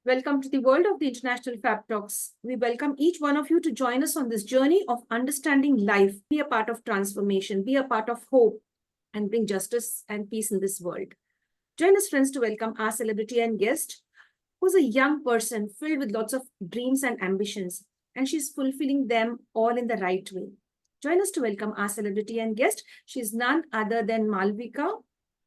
Welcome to the world of the International Fab Talks. We welcome each one of you to join us on this journey of understanding life, be a part of transformation, be a part of hope, and bring justice and peace in this world. Join us, friends, to welcome our celebrity and guest, who's a young person filled with lots of dreams and ambitions, and she's fulfilling them all in the right way. Join us to welcome our celebrity and guest. She's none other than Maalvika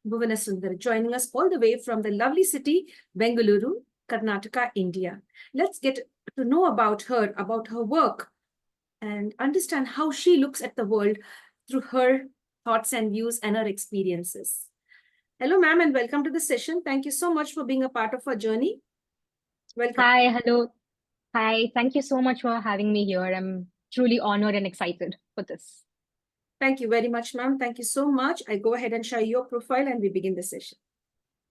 Bhuvansunder, joining us all the way from the lovely city, Bengaluru, Karnataka, India. Let's get to know about her work, and understand how she looks at the world through her thoughts and views and her experiences. Hello, ma'am, and welcome to the session. Thank you so much for being a part of our journey. Welcome. Hi, hello. Hi, thank you so much for having me here. I'm truly honored and excited for this. Thank you very much, ma'am. Thank you so much. I go ahead and share your profile and we begin the session.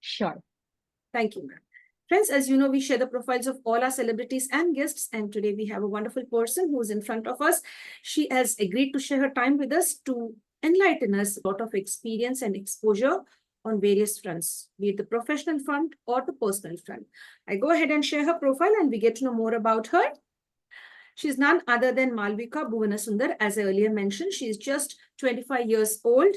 Sure. Thank you, ma'am. Friends, as you know, we share the profiles of all our celebrities and guests, and today we have a wonderful person who's in front of us. She has agreed to share her time with us to enlighten us a lot of experience and exposure on various fronts, be it the professional front or the personal front. I go ahead and share her profile and we get to know more about her. She's none other than Maalvika Bhuvansunder. As I earlier mentioned, she's just 25 years old,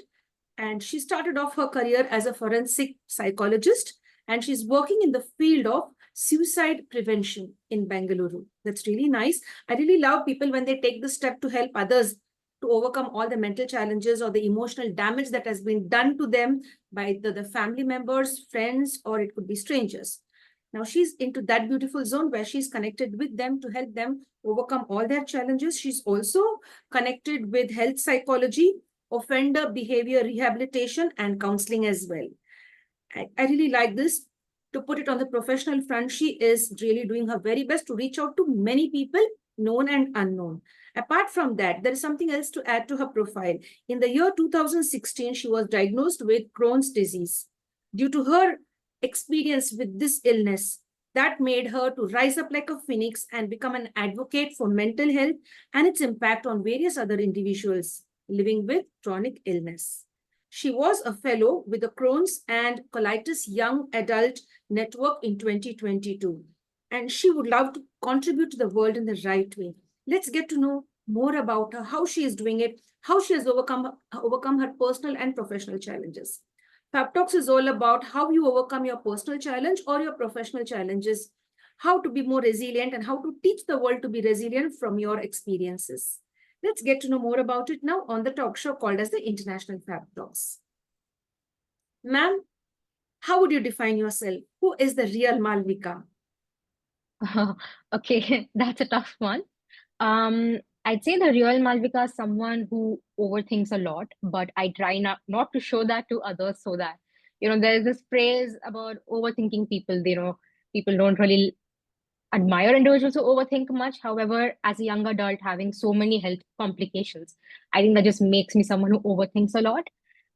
and she started off her career as a forensic psychologist, and she's working in the field of suicide prevention in Bengaluru. That's really nice. I really love people when they take the step to help others to overcome all the mental challenges or the emotional damage that has been done to them by the family members, friends, or it could be strangers. Now she's into that beautiful zone where she's connected with them to help them overcome all their challenges. She's also connected with health psychology, offender behavior rehabilitation, and counseling as well. I really like this. To put it on the professional front, she is really doing her very best to reach out to many people, known and unknown. Apart from that, there is something else to add to her profile. In the year 2016, she was diagnosed with Crohn's disease. Due to her experience with this illness, that made her to rise up like a phoenix and become an advocate for mental health and its impact on various other individuals living with chronic illness. She was a fellow with the Crohn's and Colitis Young Adult Network in 2022, and she would love to contribute to the world in the right way. Let's get to know more about her, how she is doing it, how she has overcome her personal and professional challenges. Fab Talks is all about how you overcome your personal challenge or your professional challenges, how to be more resilient, and how to teach the world to be resilient from your experiences. Let's get to know more about it now on the talk show called as the International Fab Talks. Ma'am, how would you define yourself? Who is the real Maalvika? Okay, that's a tough one. I'd say the real Maalvika is someone who overthinks a lot, but I try not to show that to others so that, there's this phrase about overthinking people. People don't really admire individuals who overthink much. However, as a young adult having so many health complications, I think that just makes me someone who overthinks a lot.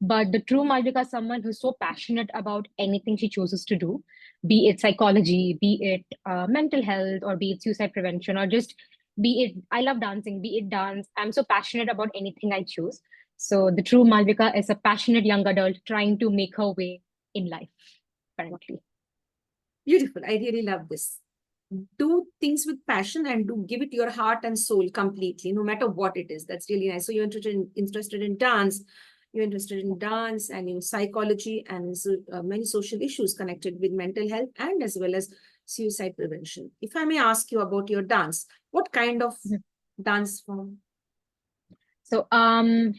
But the true Maalvika is someone who's so passionate about anything she chooses to do, be it psychology, be it mental health, or be it suicide prevention, or just be it, I love dancing, be it dance. I'm so passionate about anything I choose. So the true Maalvika is a passionate young adult trying to make her way in life currently. Beautiful. I really love this. Do things with passion and do give it your heart and soul completely, no matter what it is. That's really nice. So you're interested in dance, and in psychology, and many social issues connected with mental health and as well as suicide prevention. If I may ask you about your dance, what kind of dance form? So I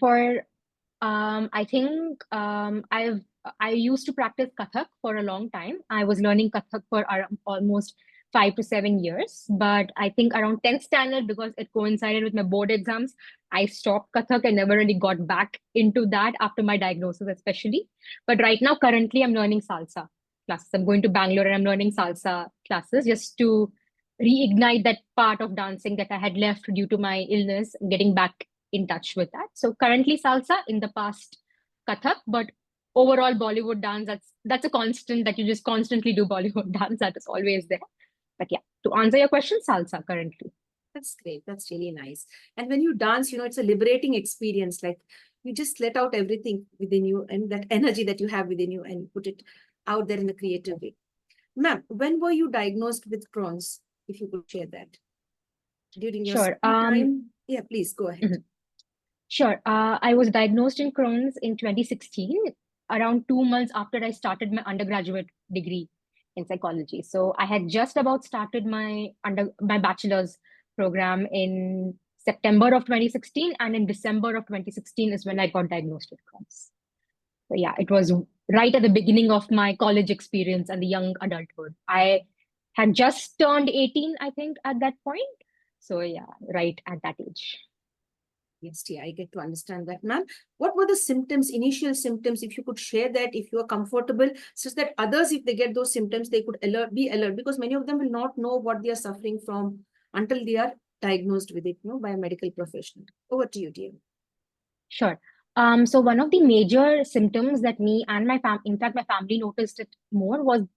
think I used to practice Kathak for a long time. I was learning Kathak for almost 5 to 7 years, but I think around 10th standard, because it coincided with my board exams, I stopped Kathak and never really got back into that after my diagnosis, especially. But right now, currently, I'm learning salsa classes. I'm going to Bangalore and I'm learning salsa classes just to reignite that part of dancing that I had left due to my illness, getting back in touch with that. So currently salsa, in the past Kathak, but overall Bollywood dance, that's a constant that you just constantly do Bollywood dance. That is always there. But yeah, to answer your question, salsa currently. That's great. That's really nice. And when you dance, it's a liberating experience. Like you just let out everything within you and that energy that you have within you and put it out there in a creative way. Ma'am, when were you diagnosed with Crohn's? If you could share that. During your Sure. school time? Yeah, please go ahead. Mhm. Sure. I was diagnosed in Crohn's in 2016, around 2 months after I started my undergraduate degree in psychology. So I had just about started my bachelor's program in September of 2016, and in December of 2016 is when I got diagnosed with Crohn's. So yeah, it was right at the beginning of my college experience and the young adulthood. I had just turned 18, I think, at that point. So yeah, right at that age. Yes, yeah, I get to understand that, ma'am. What were the symptoms, initial symptoms, if you could share that, if you are comfortable, such that others, if they get those symptoms, they could be alert, because many of them will not know what they are suffering from until they are diagnosed with it, by a medical professional. Over to you, dear. Sure. So one of the major symptoms that me and in fact, my family noticed it more was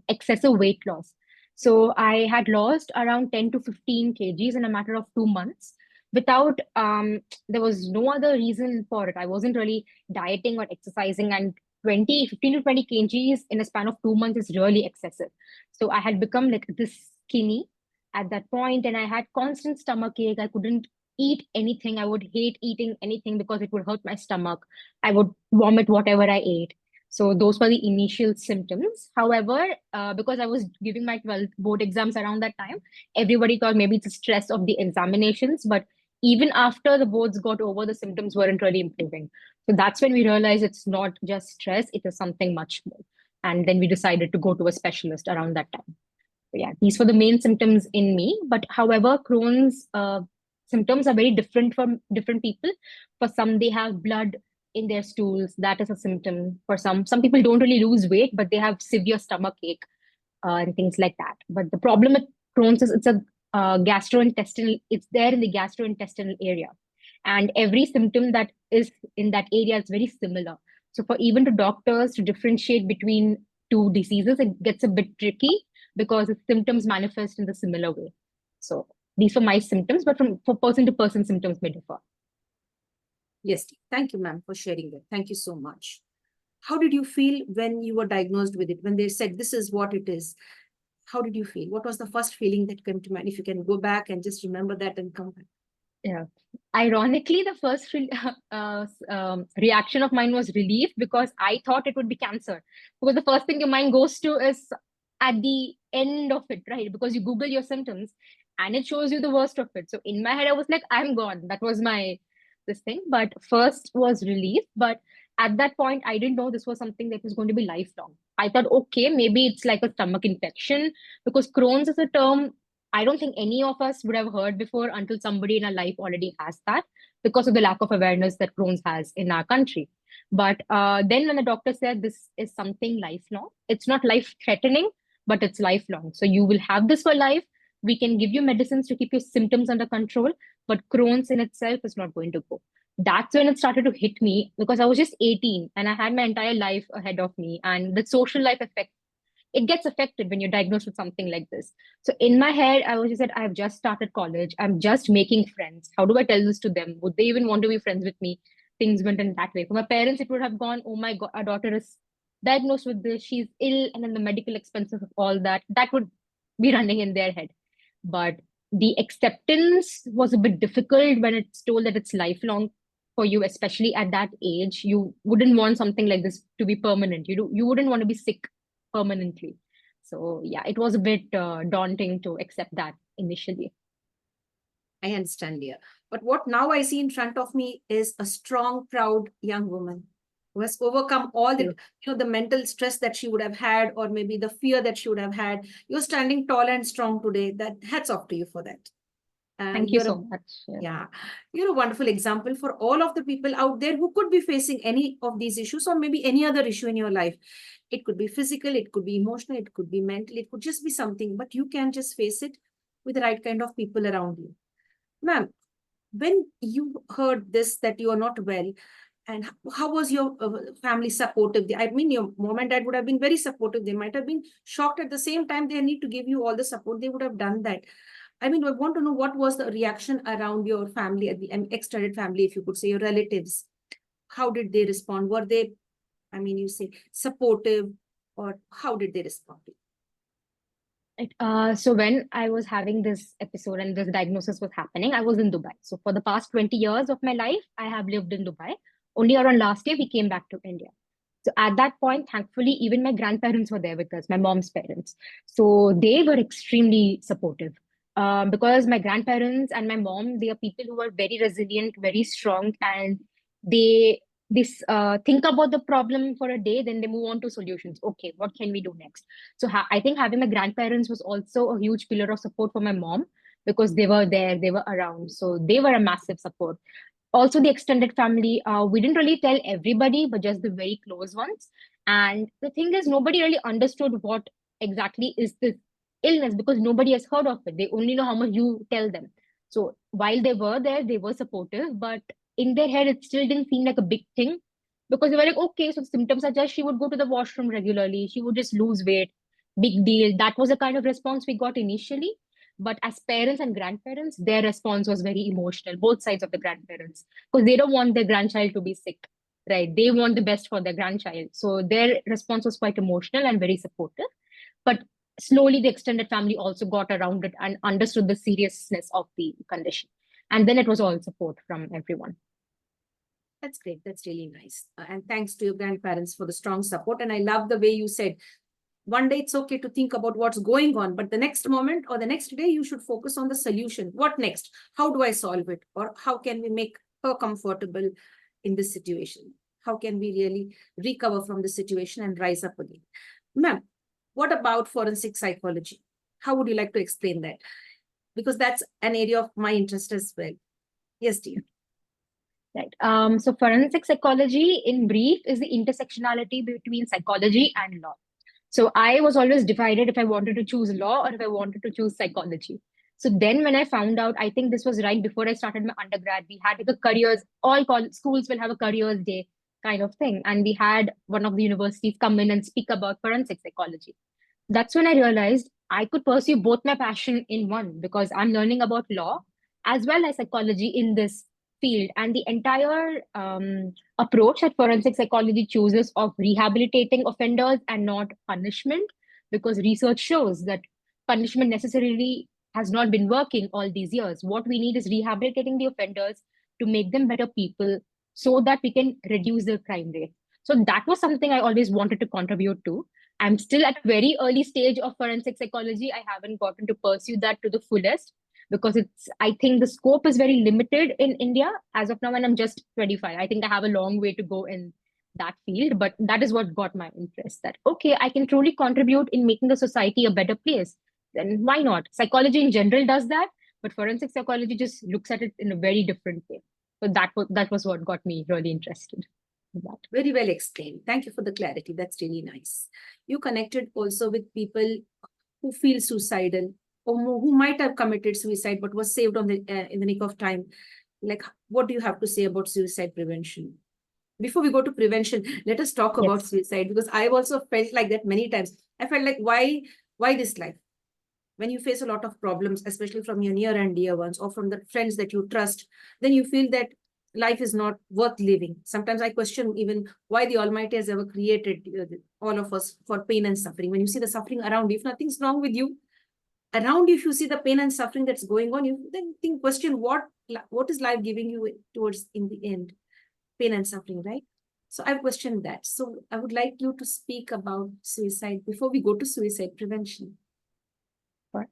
excessive weight loss. So I had lost around 10 to 15 kgs in a matter of 2 months without, there was no other reason for it. I wasn't really dieting or exercising, and 15 to 20 kgs in a span of 2 months is really excessive. So I had become like this skinny at that point, and I had constant stomach ache. I couldn't eat anything. I would hate eating anything because it would hurt my stomach. I would vomit whatever I ate. So those were the initial symptoms. However, because I was giving my 12th board exams around that time, everybody thought maybe it's the stress of the examinations. But even after the boards got over, the symptoms weren't really improving. So that's when we realized it's not just stress, it is something much more. And then we decided to go to a specialist around that time. So yeah, these were the main symptoms in me. But however, Crohn's symptoms are very different from different people. For some, they have blood in their stools. That is a symptom. For some people don't really lose weight, but they have severe stomach ache and things like that. But the problem with Crohn's is it's a gastrointestinal. It's there in the gastrointestinal area, and every symptom that is in that area is very similar. So for even to doctors to differentiate between two diseases, it gets a bit tricky because the symptoms manifest in the similar way. So these were my symptoms, but for person to person, symptoms may differ. Yes, thank you, ma'am, for sharing that. Thank you so much. How did you feel when you were diagnosed with it? When they said this is what it is, how did you feel? What was the first feeling that came to mind? If you can go back and just remember that and come back. Yeah. Ironically, the first reaction of mine was relief, because I thought it would be cancer. Because the first thing your mind goes to is at the end of it, right? Because you Google your symptoms and it shows you the worst of it. So in my head, I was like, I'm gone. That was my this thing. But first was relief. But at that point, I didn't know this was something that was going to be lifelong. I thought, okay, maybe it's like a stomach infection, because Crohn's is a term I don't think any of us would have heard before until somebody in our life already has that, because of the lack of awareness that Crohn's has in our country. But then when the doctor said this is something lifelong, it's not life threatening, but it's lifelong. So you will have this for life. We can give you medicines to keep your symptoms under control, but Crohn's in itself is not going to go. That's when it started to hit me, because I was just 18 and I had my entire life ahead of me, and the social life effect, it gets affected when you're diagnosed with something like this. So in my head, I was just said, I've just started college. I'm just making friends. How do I tell this to them? Would they even want to be friends with me? Things went in that way. For my parents, it would have gone, oh my God, our daughter is diagnosed with this. She's ill. And then the medical expenses of all that, that would be running in their head. But the acceptance was a bit difficult when it's told that it's lifelong for you, especially at that age. You wouldn't want something like this to be permanent. You wouldn't want to be sick permanently. So yeah, it was a bit daunting to accept that initially. I understand, dear. But what now I see in front of me is a strong, proud young woman who has overcome all the, the mental stress that she would have had, or maybe the fear that she would have had. You're standing tall and strong today. That hats off to you for that. And Thank you so much. yeah, you're a wonderful example for all of the people out there who could be facing any of these issues, or maybe any other issue in your life. It could be physical, it could be emotional, it could be mental, it could just be something, but you can just face it with the right kind of people around you. Ma'am, when you heard this, that you are not well, and how was your family supportive? I mean, your mom and dad would have been very supportive. They might have been shocked at the same time. They need to give you all the support. They would have done that. I mean, I want to know what was the reaction around your family, extended family, if you could say, your relatives. How did they respond? Were they, I mean, you say supportive, or how did they respond? So when I was having this episode and this diagnosis was happening, I was in Dubai. So for the past 20 years of my life, I have lived in Dubai. Only around last year, we came back to India. So at that point, thankfully, even my grandparents were there with us, my mom's parents. So they were extremely supportive. Because my grandparents and my mom, they are people who are very resilient, very strong, and they think about the problem for a day, then they move on to solutions. Okay, what can we do next? So I think having my grandparents was also a huge pillar of support for my mom because they were there, they were around. So they were a massive support. Also, the extended family, we didn't really tell everybody, but just the very close ones. And the thing is, nobody really understood what exactly is this illness because nobody has heard of it. They only know how much you tell them. So while they were there, they were supportive, but in their head, it still didn't seem like a big thing because they were like, okay, so the symptoms are just she would go to the washroom regularly, she would just lose weight, big deal. That was the kind of response we got initially. But as parents and grandparents, their response was very emotional, both sides of the grandparents, because they don't want their grandchild to be sick, right? They want the best for their grandchild. So their response was quite emotional and very supportive. But slowly, the extended family also got around it and understood the seriousness of the condition. And then it was all support from everyone. That's great. That's really nice. And thanks to your grandparents for the strong support. And I love the way you said, one day it's okay to think about what's going on, but the next moment or the next day, you should focus on the solution. What next? How do I solve it? Or how can we make her comfortable in this situation? How can we really recover from the situation and rise up again? Ma'am, what about forensic psychology? How would you like to explain that? Because that's an area of my interest as well. Yes, dear. Right. So forensic psychology, in brief, is the intersectionality between psychology and law. So I was always divided if I wanted to choose law or if I wanted to choose psychology. So then when I found out, I think this was right before I started my undergrad, we had like a careers, all college, schools will have a careers day kind of thing. And we had one of the universities come in and speak about forensic psychology. That's when I realized I could pursue both my passion in one because I'm learning about law as well as psychology in this field. And the entire approach that forensic psychology chooses of rehabilitating offenders and not punishment, because research shows that punishment necessarily has not been working all these years. What we need is rehabilitating the offenders to make them better people so that we can reduce the crime rate. So that was something I always wanted to contribute to. I'm still at a very early stage of forensic psychology. I haven't gotten to pursue that to the fullest because I think the scope is very limited in India as of now, and I'm just 25. I think I have a long way to go in that field, but that is what got my interest that, okay, I can truly contribute in making the society a better place. Then why not? Psychology in general does that, but forensic psychology just looks at it in a very different way. So that was what got me really interested in that. Very well explained. Thank you for the clarity. That's really nice. You connected also with people who feel suicidal or who might have committed suicide but was saved on the in the nick of time. Like, what do you have to say about suicide prevention? Before we go to prevention, let us talk about Yes. suicide because I've also felt like that many times. I felt like, why this life? When you face a lot of problems, especially from your near and dear ones or from the friends that you trust, then you feel that life is not worth living. Sometimes I question even why the Almighty has ever created all of us for pain and suffering. When you see the suffering around you, if nothing's wrong with you, around you, if you see the pain and suffering that's going on, you then think, question what is life giving you towards in the end? Pain and suffering, right? So I've questioned that. So I would like you to speak about suicide before we go to suicide prevention.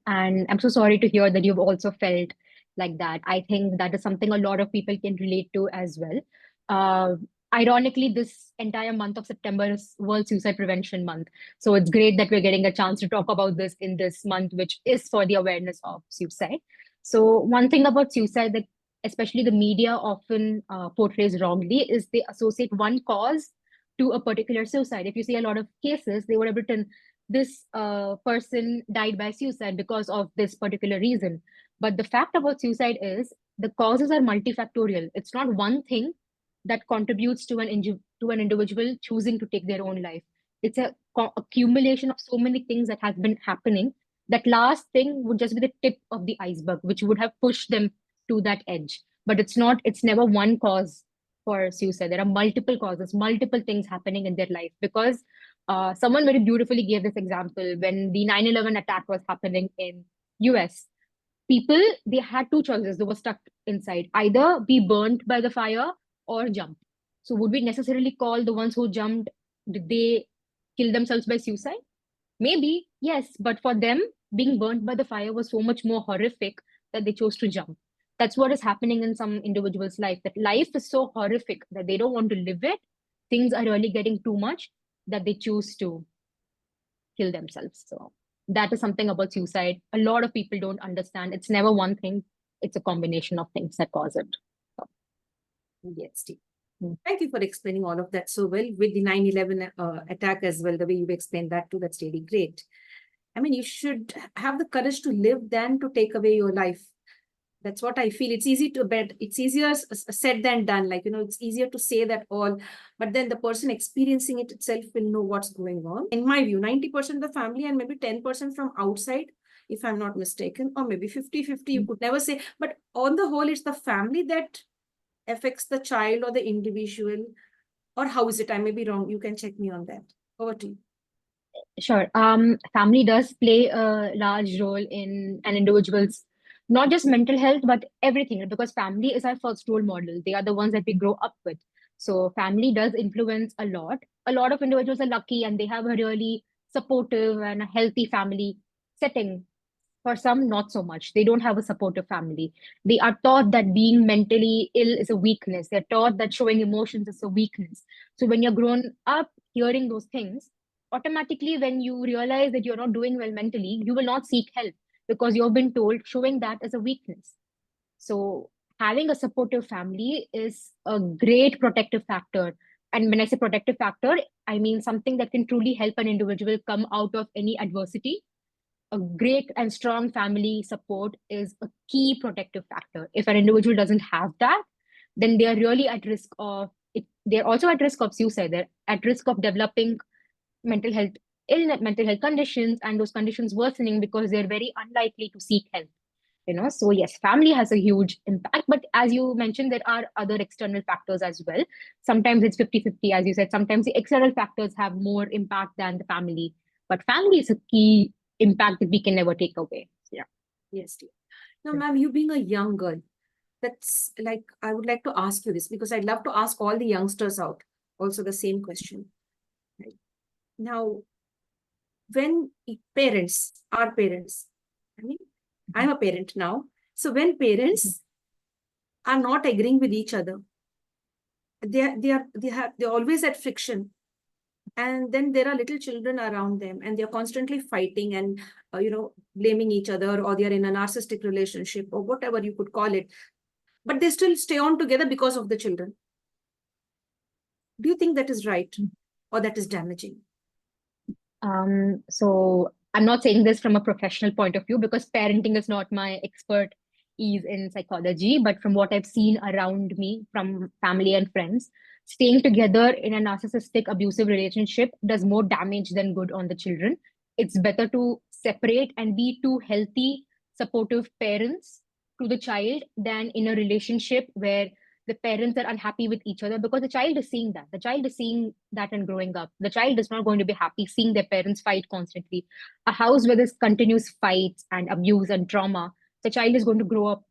And I'm so sorry to hear that you've also felt like that. I think that is something a lot of people can relate to as well. Uh, Ironically, this entire month of September is World Suicide Prevention Month. So it's great that we're getting a chance to talk about this in this month, which is for the awareness of suicide. So, one thing about suicide that especially the media often portrays wrongly is they associate one cause to a particular suicide. If you see a lot of cases, they would have written this person died by suicide because of this particular reason. But the fact about suicide is the causes are multifactorial. It's not one thing that contributes to to an individual choosing to take their own life. It's a accumulation of so many things that has been happening. That last thing would just be the tip of the iceberg, which would have pushed them to that edge. But it's not. It's never one cause for suicide. There are multiple causes, multiple things happening in their life because Someone very beautifully gave this example when the 9/11 attack was happening in US. People, they had two choices. They were stuck inside, either be burnt by the fire or jump. So would we necessarily call the ones who jumped, did they kill themselves by suicide? Maybe, yes, but for them, being burnt by the fire was so much more horrific that they chose to jump. That's what is happening in some individuals' life, that life is so horrific that they don't want to live it. Things are really getting too much that they choose to kill themselves. So that is something about suicide. A lot of people don't understand. It's never one thing, it's a combination of things that cause it. So, Yes, Steve. mm. Thank you for explaining all of that so well with the 9/11 attack as well. The way you've explained that too, that's really great. I mean, you should have the courage to live than to take away your life. That's what I feel. It's easy to bet. It's easier said than done. Like, it's easier to say that all, but then the person experiencing it itself will know what's going on. In my view, 90% of the family and maybe 10% from outside, if I'm not mistaken, or maybe 50-50, you could never say. But on the whole, it's the family that affects the child or the individual. Or how is it? I may be wrong. You can check me on that. Over to you. Sure. Family does play a large role in an individual's not just mental health, but everything, because family is our first role model. They are the ones that we grow up with. So family does influence a lot. A lot of individuals are lucky and they have a really supportive and a healthy family setting. For some, not so much. They don't have a supportive family. They are taught that being mentally ill is a weakness. They're taught that showing emotions is a weakness. So when you're grown up hearing those things, automatically when you realize that you're not doing well mentally, you will not seek help because you've been told showing that as a weakness. So having a supportive family is a great protective factor. And when I say protective factor, I mean something that can truly help an individual come out of any adversity. A great and strong family support is a key protective factor. If an individual doesn't have that, then they are really at risk of it. They're also at risk of suicide. They're at risk of developing mental health illness, mental health conditions, and those conditions worsening because they're very unlikely to seek help. So yes, family has a huge impact, but as you mentioned, there are other external factors as well. Sometimes it's 50-50, as you said. Sometimes the external factors have more impact than the family, but family is a key impact that we can never take away. Yeah. Yes, dear. Now, ma'am, you being a young girl, that's like, I would like to ask you this because I'd love to ask all the youngsters out also the same question. Right? Now, when our parents, I mean, I'm a parent now. So when parents are not agreeing with each other, they're always at friction. And then there are little children around them and they're constantly fighting and, blaming each other, or they're in a narcissistic relationship or whatever you could call it. But they still stay on together because of the children. Do you think that is right or that is damaging? So I'm not saying this from a professional point of view because parenting is not my expertise in psychology, but from what I've seen around me from family and friends, staying together in a narcissistic abusive relationship does more damage than good on the children. It's better to separate and be two healthy, supportive parents to the child than in a relationship where the parents are unhappy with each other, because the child is seeing that. The child is seeing that and growing up. The child is not going to be happy seeing their parents fight constantly. A house where there's continuous fights and abuse and trauma, the child is going to grow up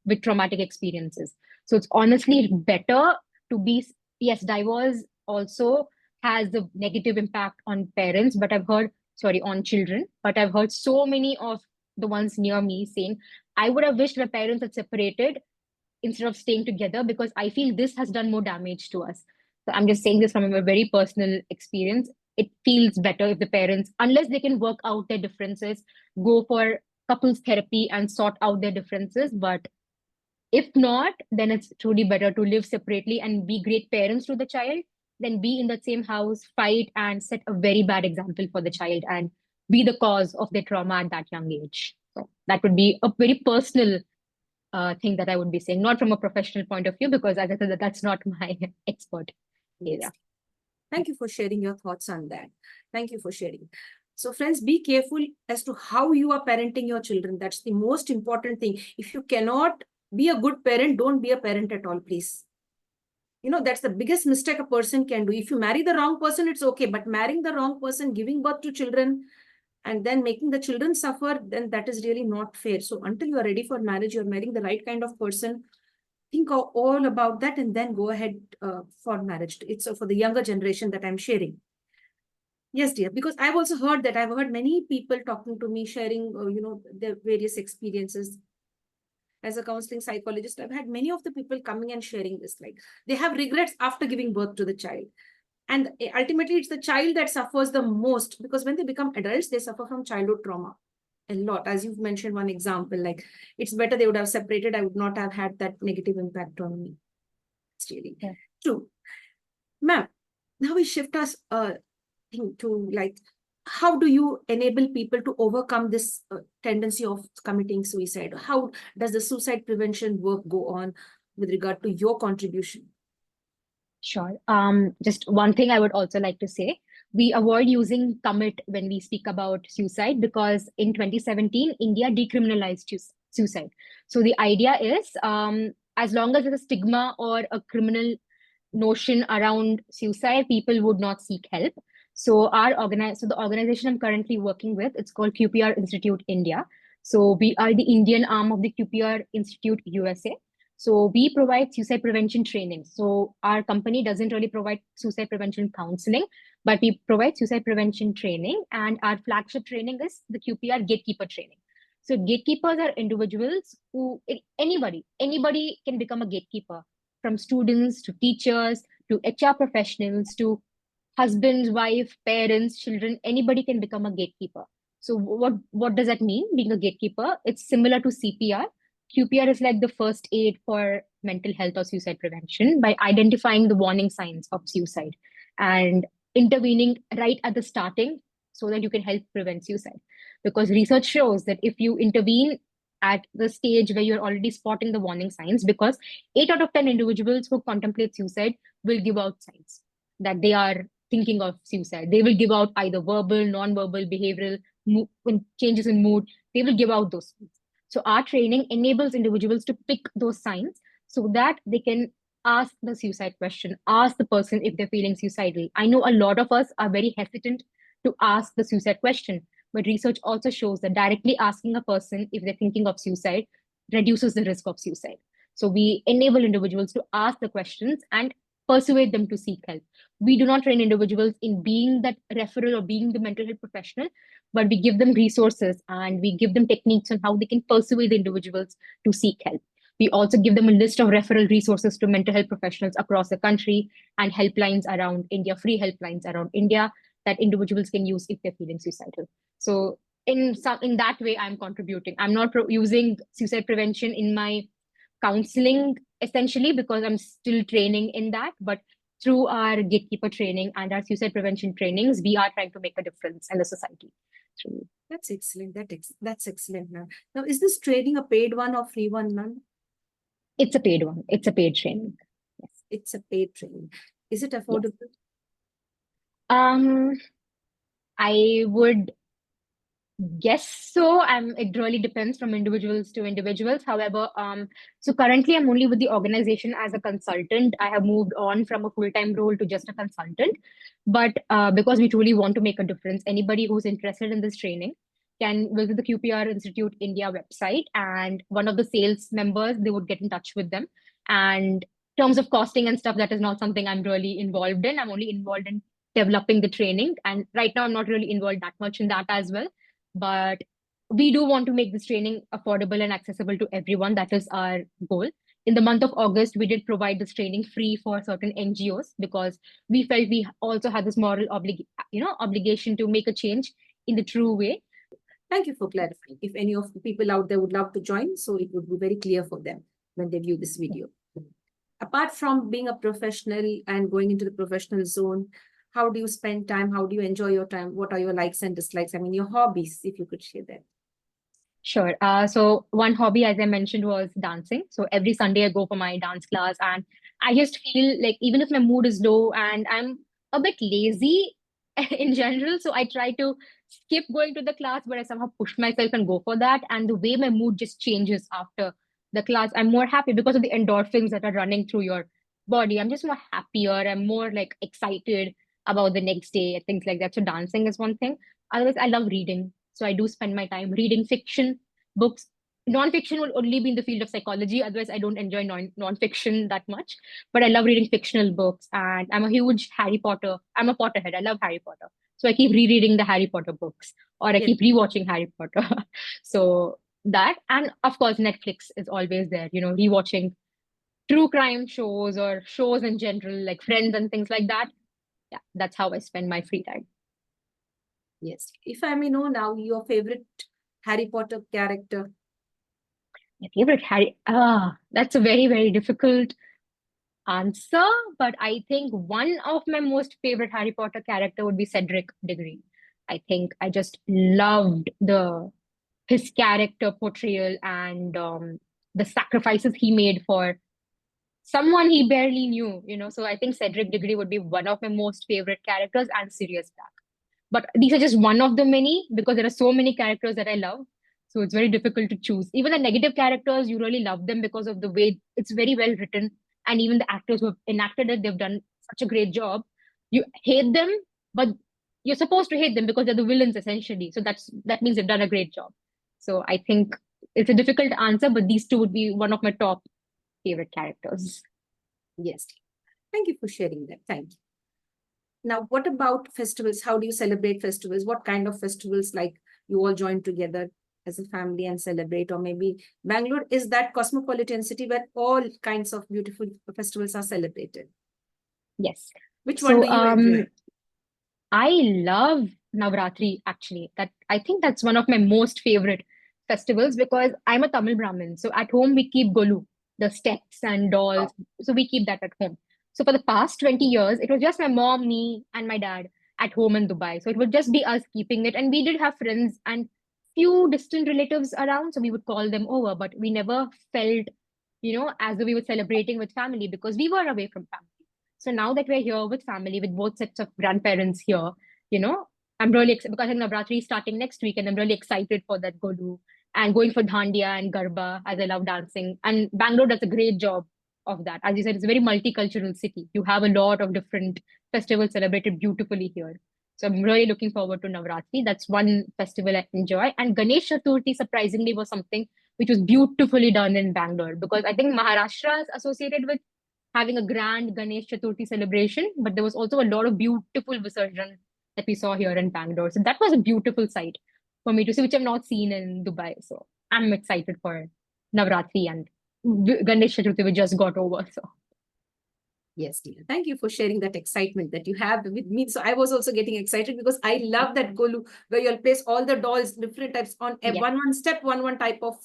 with traumatic experiences. So it's honestly better to be, yes, divorce also has a negative impact on parents, but on children, but I've heard so many of the ones near me saying, I would have wished my parents had separated instead of staying together because I feel this has done more damage to us. So I'm just saying this from a very personal experience. It feels better if the parents, unless they can work out their differences, go for couples therapy and sort out their differences. But if not, then it's truly better to live separately and be great parents to the child than be in the same house, fight, and set a very bad example for the child and be the cause of their trauma at that young age. So that would be a very personal thing that I would be saying, not from a professional point of view, because as I said, that's not my expert area. Yes. Thank you for sharing your thoughts on that. Thank you for sharing. So friends, be careful as to how you are parenting your children. That's the most important thing. If you cannot be a good parent, don't be a parent at all, please. that's the biggest mistake a person can do. If you marry the wrong person, it's okay. But marrying the wrong person, giving birth to children, and then making the children suffer, then that is really not fair. So until you are ready for marriage, you're marrying the right kind of person. Think all about that and then go ahead for marriage. It's for the younger generation that I'm sharing. Yes, dear, because I've also heard that. I've heard many people talking to me, sharing, their various experiences. As a counseling psychologist, I've had many of the people coming and sharing this, like they have regrets after giving birth to the child. And ultimately, it's the child that suffers the most, because when they become adults, they suffer from childhood trauma a lot. As you've mentioned one example, like it's better they would have separated. I would not have had that negative impact on me. It's really true. Ma'am, now we shift us thing to like, how do you enable people to overcome this tendency of committing suicide? How does the suicide prevention work go on with regard to your contribution? Sure. Just one thing I would also like to say, we avoid using commit when we speak about suicide because in 2017, India decriminalized suicide. So the idea is, as long as there's a stigma or a criminal notion around suicide, people would not seek help. So the organization I'm currently working with, it's called QPR Institute India. So we are the Indian arm of the QPR Institute USA. So we provide suicide prevention training. So our company doesn't really provide suicide prevention counseling, but we provide suicide prevention training. And our flagship training is the QPR gatekeeper training. So gatekeepers are individuals who anybody can become a gatekeeper, from students to teachers to HR professionals to husbands, wife, parents, children. Anybody can become a gatekeeper. So what does that mean, being a gatekeeper? It's similar to CPR. QPR is like the first aid for mental health or suicide prevention by identifying the warning signs of suicide and intervening right at the starting so that you can help prevent suicide. Because research shows that if you intervene at the stage where you're already spotting the warning signs, because 8 out of 10 individuals who contemplate suicide will give out signs that they are thinking of suicide. They will give out either verbal, non-verbal, behavioral changes in mood. They will give out those signs. So our training enables individuals to pick those signs so that they can ask the suicide question, ask the person if they're feeling suicidal. I know a lot of us are very hesitant to ask the suicide question, but research also shows that directly asking a person if they're thinking of suicide reduces the risk of suicide. So we enable individuals to ask the questions and persuade them to seek help. We do not train individuals in being that referral or being the mental health professional, but we give them resources and we give them techniques on how they can persuade the individuals to seek help. We also give them a list of referral resources to mental health professionals across the country and helplines around India, free helplines around India that individuals can use if they're feeling suicidal. So in that way, I'm contributing. I'm not using suicide prevention in my counseling essentially because I'm still training in that, but through our gatekeeper training and our suicide prevention trainings, we are trying to make a difference in the society. That's excellent. That's excellent, ma'am. Now, is this training a paid one or free one, ma'am? It's a paid one. It's a paid training. Yes. It's a paid training. Is it affordable? Yes. I would guess so. It really depends from individuals to individuals. However, so currently I'm only with the organization as a consultant. I have moved on from a full-time role to just a consultant. But because we truly want to make a difference, anybody who's interested in this training can visit the QPR Institute India website, and one of the sales members, they would get in touch with them. And terms of costing and stuff, that is not something I'm really involved in. I'm only involved in developing the training. And right now I'm not really involved that much in that as well. But we do want to make this training affordable and accessible to everyone. That is our goal. In the month of August, we did provide this training free for certain NGOs because we felt we also had this moral obligation to make a change in the true way. Thank you for clarifying. If any of the people out there would love to join, so it would be very clear for them when they view this video. Apart from being a professional and going into the professional zone, how do you spend time? How do you enjoy your time? What are your likes and dislikes? I mean, your hobbies, if you could share that. Sure. So one hobby, as I mentioned, was dancing. So every Sunday I go for my dance class, and I just feel like even if my mood is low and I'm a bit lazy in general, so I try to skip going to the class, but I somehow push myself and go for that. And the way my mood just changes after the class, I'm more happy because of the endorphins that are running through your body. I'm just more happier. I'm more like excited about the next day and things like that. So dancing is one thing. Otherwise, I love reading. So I do spend my time reading fiction books. Non-fiction will only be in the field of psychology. Otherwise, I don't enjoy non-fiction that much. But I love reading fictional books, and I'm a huge Harry Potter. I'm a Potterhead. I love Harry Potter. So I keep rereading the Harry Potter books, or I Yes. keep rewatching Harry Potter. So that, and of course, Netflix is always there. Rewatching true crime shows or shows in general, like Friends and things like that. Yeah, that's how I spend my free time. Yes. If I may know now, your favorite Harry Potter character. My favorite Harry. That's a very, very difficult answer, but I think one of my most favorite Harry Potter character would be Cedric Diggory. I think I just loved the his character portrayal and the sacrifices he made for someone he barely knew. So I think Cedric Diggory would be one of my most favorite characters, and Sirius Black. But these are just one of the many, because there are so many characters that I love. So it's very difficult to choose. Even the negative characters, you really love them because of the way it's very well written. And even the actors who have enacted it, they've done such a great job. You hate them, but you're supposed to hate them because they're the villains essentially. So that means they've done a great job. So I think it's a difficult answer, but these two would be one of my top favorite characters. Yes. Thank you for sharing that. Thank you. Now, what about festivals? How do you celebrate festivals? What kind of festivals, like you all join together as a family and celebrate? Or maybe Bangalore is that cosmopolitan city where all kinds of beautiful festivals are celebrated. Yes. Which one do you enjoy? I love Navratri actually. That I think that's one of my most favorite festivals because I'm a Tamil Brahmin. So at home we keep Golu, the steps and dolls. So we keep that at home. So for the past 20 years, it was just my mom, me, and my dad at home in Dubai. So it would just be us keeping it. And we did have friends and few distant relatives around. So we would call them over, but we never felt, as though we were celebrating with family because we were away from family. So now that we're here with family, with both sets of grandparents here, you know, I'm really excited because I think Navratri is starting next week, and I'm really excited for that Golu and going for Dhandiya and Garba as I love dancing. And Bangalore does a great job of that. As you said, it's a very multicultural city. You have a lot of different festivals celebrated beautifully here. So I'm really looking forward to Navratri. That's one festival I enjoy. And Ganesh Chaturthi surprisingly was something which was beautifully done in Bangalore because I think Maharashtra is associated with having a grand Ganesh Chaturthi celebration, but there was also a lot of beautiful Visarjan that we saw here in Bangalore. So that was a beautiful sight for me to see, which I've not seen in Dubai. So I'm excited for Navratri and Ganesh Chaturthi we just got over. So Yes, dear. Thank you for sharing that excitement that you have with me. So I was also getting excited because I love that Golu where you'll place all the dolls, different types on a yes, one step, one type of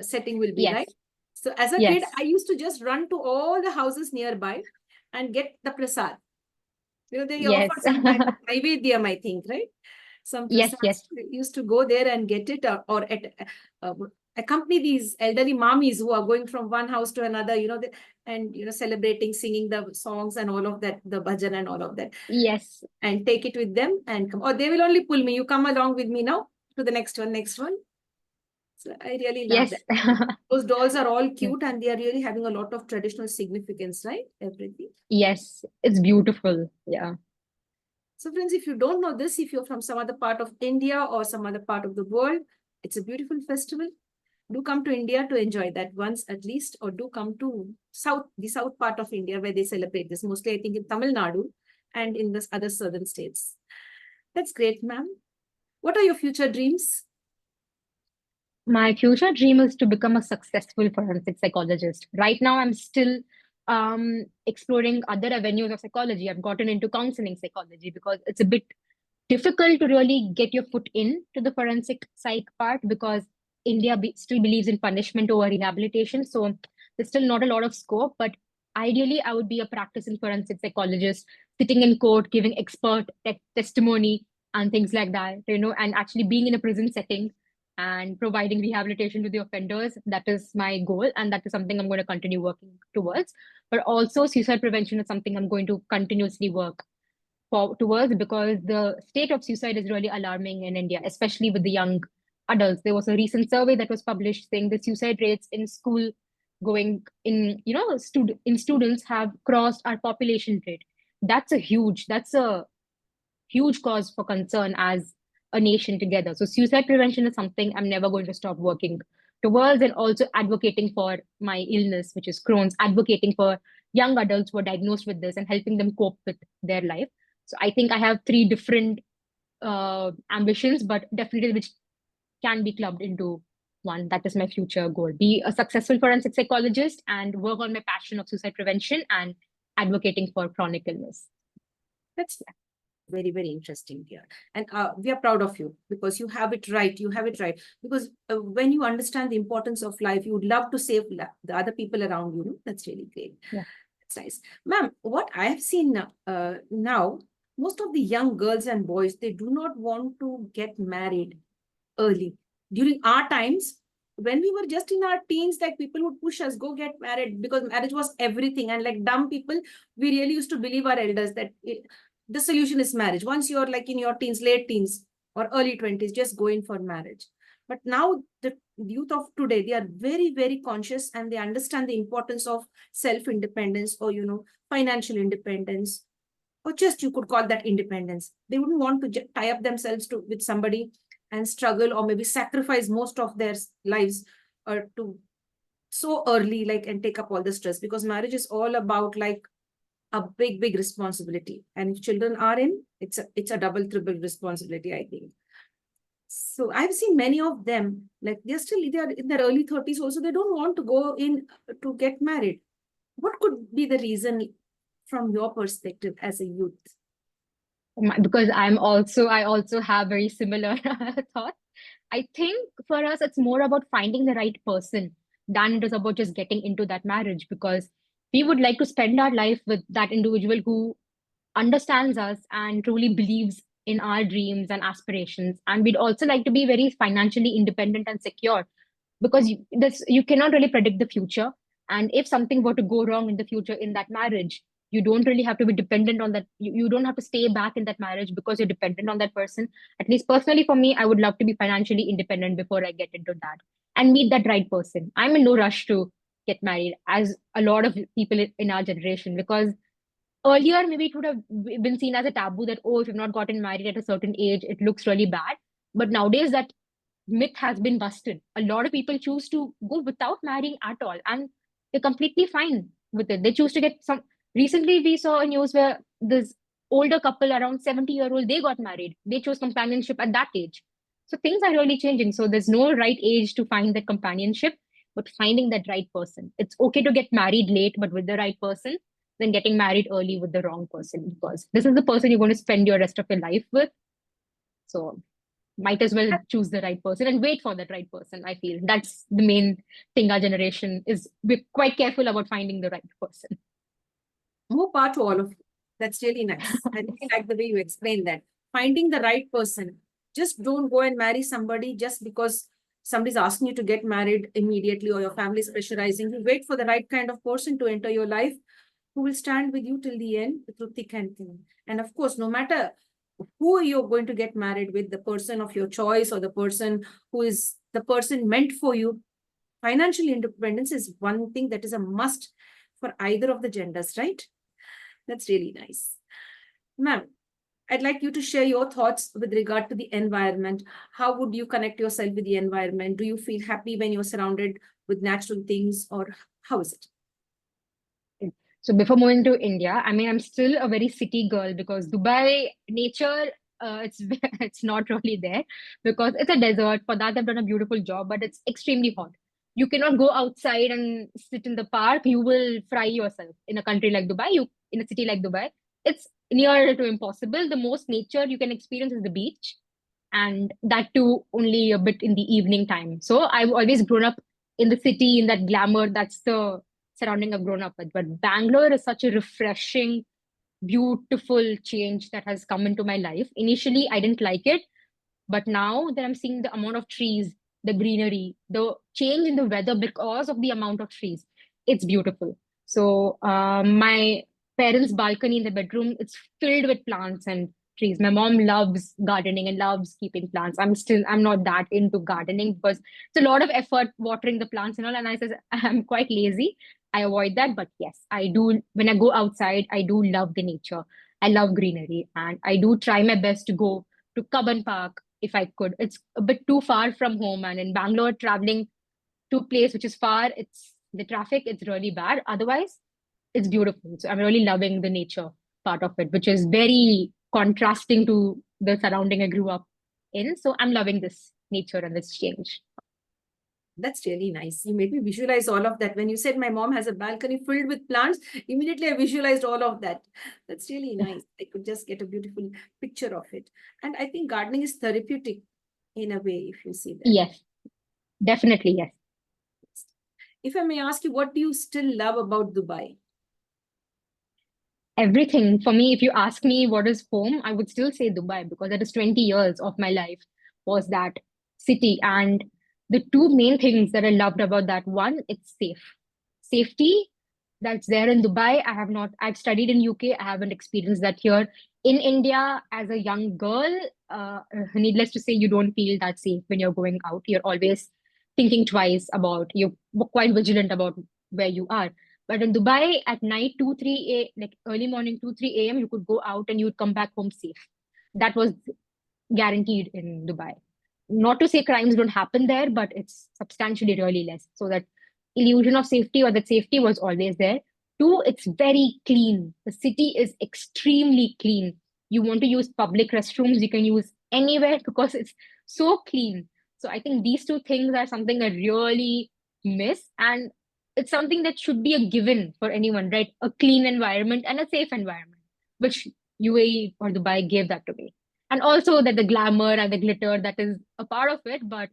setting will be, right? yes, So as a kid, yes, I used to just run to all the houses nearby and get the prasad. They yes, offer some kind of Naivedyam, I think, right? Some yes, prasads. yes, We used to go there and get it or uh, accompany these elderly mommies who are going from one house to another, and celebrating, singing the songs and all of that, the bhajan and all of that, yes, and take it with them and come. Or they will only pull me. You come along with me now to the next one, next one. So I really love yes, that. Those dolls are all cute and they are really having a lot of traditional significance, right? Everything. yes. It's beautiful. Yeah. So friends, if you don't know this, if you're from some other part of India or some other part of the world, it's a beautiful festival. Do come to India to enjoy that once at least, or do come to the south part of India where they celebrate this. Mostly, I think in Tamil Nadu and in the other southern states. That's great, ma'am. What are your future dreams? My future dream is to become a successful forensic psychologist. Right now, I'm still exploring other avenues of psychology. I've gotten into counseling psychology because it's a bit difficult to really get your foot in to the forensic psych part because India still believes in punishment over rehabilitation. So there's still not a lot of scope. But ideally, I would be a practicing forensic psychologist, sitting in court, giving expert testimony and things like that, and actually being in a prison setting and providing rehabilitation to the offenders. That is my goal, and that is something I'm going to continue working towards. But also, suicide prevention is something I'm going to continuously work towards because the state of suicide is really alarming in India, especially with the young adults. There was a recent survey that was published saying the suicide rates in school going in, in students have crossed our population rate. That's a huge cause for concern as a nation together. So suicide prevention is something I'm never going to stop working towards, and also advocating for my illness, which is Crohn's, advocating for young adults who are diagnosed with this and helping them cope with their life. So I think I have three different ambitions, but definitely which can be clubbed into one. That is my future goal. Be a successful forensic psychologist and work on my passion of suicide prevention and advocating for chronic illness. That's very, very interesting here. And we are proud of you because you have it right. You have it right. Because when you understand the importance of life, you would love to save the other people around you. That's really great. Yeah. That's nice. Ma'am, what I have seen now, most of the young girls and boys, they do not want to get married early. During our times, when we were just in our teens, like people would push us, go get married because marriage was everything. And like dumb people, we really used to believe our elders that the solution is marriage. Once you're like in your teens, late teens or early 20s, just go in for marriage. But now the youth of today, they are very, very conscious and they understand the importance of self-independence or, financial independence, or just you could call that independence. They wouldn't want to tie up themselves with somebody and struggle or maybe sacrifice most of their lives to so early, like, and take up all the stress, because marriage is all about like a big, big responsibility. And if children are in, it's a double, triple responsibility, I think. So I've seen many of them, like they are in their early 30s also, they don't want to go in to get married. What could be the reason from your perspective as a youth? Because I also have very similar thoughts. I think for us, it's more about finding the right person than it is about just getting into that marriage, because we would like to spend our life with that individual who understands us and truly believes in our dreams and aspirations. And we'd also like to be very financially independent and secure, because you cannot really predict the future. And if something were to go wrong in the future in that marriage, you don't really have to be dependent on that. You don't have to stay back in that marriage because you're dependent on that person. At least personally for me, I would love to be financially independent before I get into that and meet that right person. I'm in no rush to get married, as a lot of people in our generation, because earlier maybe it would have been seen as a taboo that, oh, if you've not gotten married at a certain age, it looks really bad. But nowadays that myth has been busted. A lot of people choose to go without marrying at all, and they're completely fine with it. They choose to get some. Recently, we saw a news where this older couple, around 70-year-old, they got married. They chose companionship at that age. So things are really changing. So there's no right age to find that companionship, but finding that right person. It's okay to get married late, but with the right person, than getting married early with the wrong person, because this is the person you're going to spend your rest of your life with. So might as well choose the right person and wait for that right person. I feel that's the main thing. Our generation is, we're quite careful about finding the right person. More power to all of you. That's really nice. I really like the way you explain that. Finding the right person. Just don't go and marry somebody just because somebody's asking you to get married immediately or your family is pressurizing you. Wait for the right kind of person to enter your life who will stand with you till the end through thick and thin. And of course, no matter who you're going to get married with, the person of your choice or the person who is the person meant for you, financial independence is one thing that is a must for either of the genders, right? That's really nice. Ma'am, I'd like you to share your thoughts with regard to the environment. How would you connect yourself with the environment? Do you feel happy when you're surrounded with natural things, or how is it? So before moving to India, I mean, I'm still a very city girl, because Dubai nature, it's it's not really there, because it's a desert. For that, I've done a beautiful job, but it's extremely hot. You cannot go outside and sit in the park. You will fry yourself in a country like Dubai. In a city like Dubai, it's near to impossible. The most nature you can experience is the beach, and that too only a bit in the evening time. So I've always grown up in the city, in that glamour. That's the surrounding I've grown up with. But Bangalore is such a refreshing, beautiful change that has come into my life. Initially, I didn't like it, but now that I'm seeing the amount of trees, the greenery, the change in the weather because of the amount of trees, it's beautiful. So my parents' balcony in the bedroom, it's filled with plants and trees. My mom loves gardening and loves keeping plants. I'm not that into gardening because it's a lot of effort watering the plants and all. And I says I'm quite lazy. I avoid that. But yes, I do. When I go outside, I do love the nature. I love greenery, and I do try my best to go to Cubbon Park if I could. It's a bit too far from home, and in Bangalore, traveling to a place which is far, it's the traffic, it's really bad. Otherwise, it's beautiful. So I'm really loving the nature part of it, which is very contrasting to the surrounding I grew up in. So I'm loving this nature and this change. That's really nice. You made me visualize all of that. When you said my mom has a balcony filled with plants, immediately I visualized all of that. That's really nice. I could just get a beautiful picture of it. And I think gardening is therapeutic in a way, if you see that. Yes, definitely, yes. If I may ask you, what do you still love about Dubai? Everything for me, if you ask me what is home, I would still say Dubai because that is 20 years of my life was that city. And the two main things that I loved about that one, it's safety that's there in Dubai. I've studied in UK. I haven't experienced that here. In India, as a young girl, needless to say, you don't feel that safe when you're going out. You're always thinking twice you're quite vigilant about where you are. But in Dubai, at night, 2, 3 like early morning, 2, 3 a.m., you could go out and you would come back home safe. That was guaranteed in Dubai. Not to say crimes don't happen there, but it's substantially really less. So that illusion of safety or that safety was always there. Two, it's very clean. The city is extremely clean. You want to use public restrooms, you can use anywhere because it's so clean. So I think these two things are something I really miss. And it's something that should be a given for anyone, right? A clean environment and a safe environment, which UAE or Dubai gave that to me. And also that the glamour and the glitter that is a part of it. But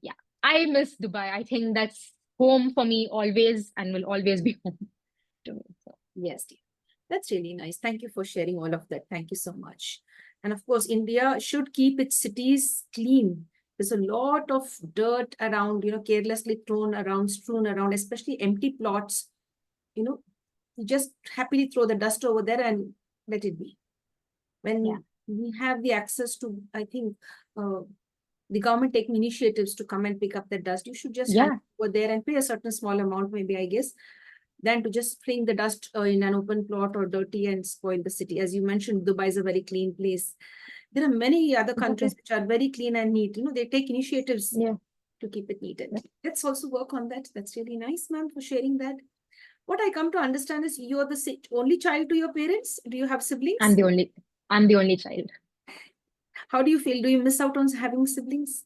yeah, I miss Dubai. I think that's home for me always and will always be home to me. So. Yes, dear. That's really nice. Thank you for sharing all of that. Thank you so much. And of course, India should keep its cities clean. There's a lot of dirt around, carelessly strewn around, especially empty plots. You just happily throw the dust over there and let it be. When we have the access to, I think, the government taking initiatives to come and pick up the dust, you should just hand over there and pay a certain small amount, maybe, I guess, than to just fling the dust in an open plot or dirty and spoil the city. As you mentioned, Dubai is a very clean place. There are many other countries which are very clean and neat. They take initiatives to keep it neat. And let's also work on that. That's really nice, ma'am, for sharing that. What I come to understand is you're the only child to your parents. Do you have siblings? I'm the only child. How do you feel? Do you miss out on having siblings?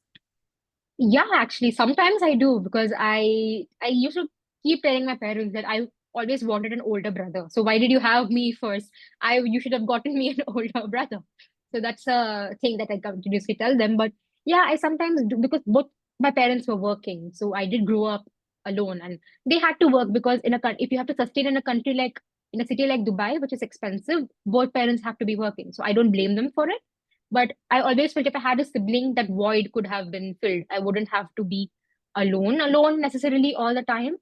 Yeah, actually, sometimes I do because I used to keep telling my parents that I always wanted an older brother. So why did you have me first? You should have gotten me an older brother. So that's a thing that I continuously tell them. But yeah, I sometimes do because both my parents were working. So I did grow up alone and they had to work because if you have to sustain in a country like in a city like Dubai, which is expensive, both parents have to be working. So I don't blame them for it. But I always felt if I had a sibling, that void could have been filled. I wouldn't have to be alone necessarily all the time.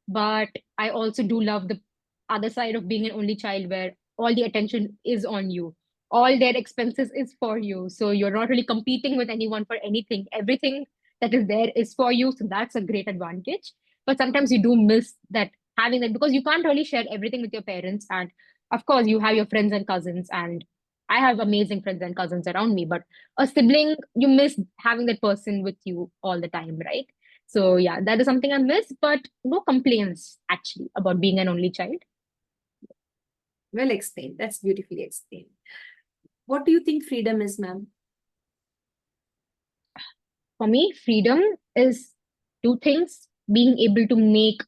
But I also do love the other side of being an only child where all the attention is on you. All their expenses is for you. So you're not really competing with anyone for anything. Everything that is there is for you. So that's a great advantage. But sometimes you do miss that having that because you can't really share everything with your parents. And of course, you have your friends and cousins and I have amazing friends and cousins around me, but a sibling, you miss having that person with you all the time, right? So yeah, that is something I miss, but no complaints actually about being an only child. Well explained. That's beautifully explained. What do you think freedom is, ma'am? For me, freedom is two things: being able to make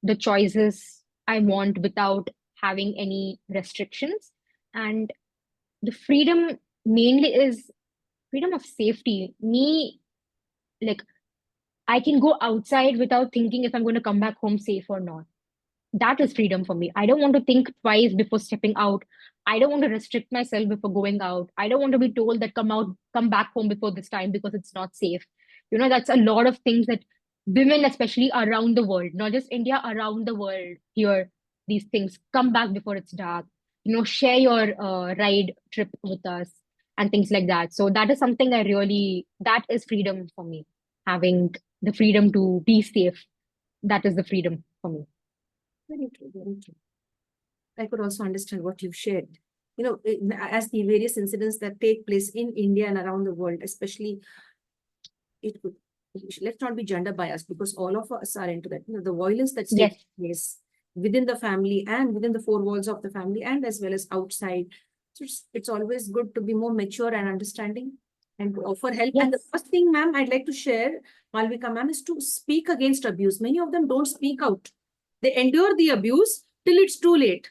the choices I want without having any restrictions, and the freedom mainly is freedom of safety. Me, like, I can go outside without thinking if I'm going to come back home safe or not. That is freedom for me. I don't want to think twice before stepping out. I don't want to restrict myself before going out. I don't want to be told that come back home before this time because it's not safe. That's a lot of things that women, especially around the world, not just India, around the world, hear these things. Come back before it's dark. share your ride trip with us and things like that. So that is something that is freedom for me. Having the freedom to be safe, that is the freedom for me. Very true, very true. I could also understand what you've shared. As the various incidents that take place in India and around the world, especially, it could, let's not be gender biased, because all of us are into that. The violence that's Yes, taking place within the family and within the four walls of the family, and as well as outside. So it's always good to be more mature and understanding and to offer help. And the yes, first thing, ma'am, I'd like to share, Malvika ma'am, is to speak against abuse. Many of them don't speak out. They endure the abuse till it's too late.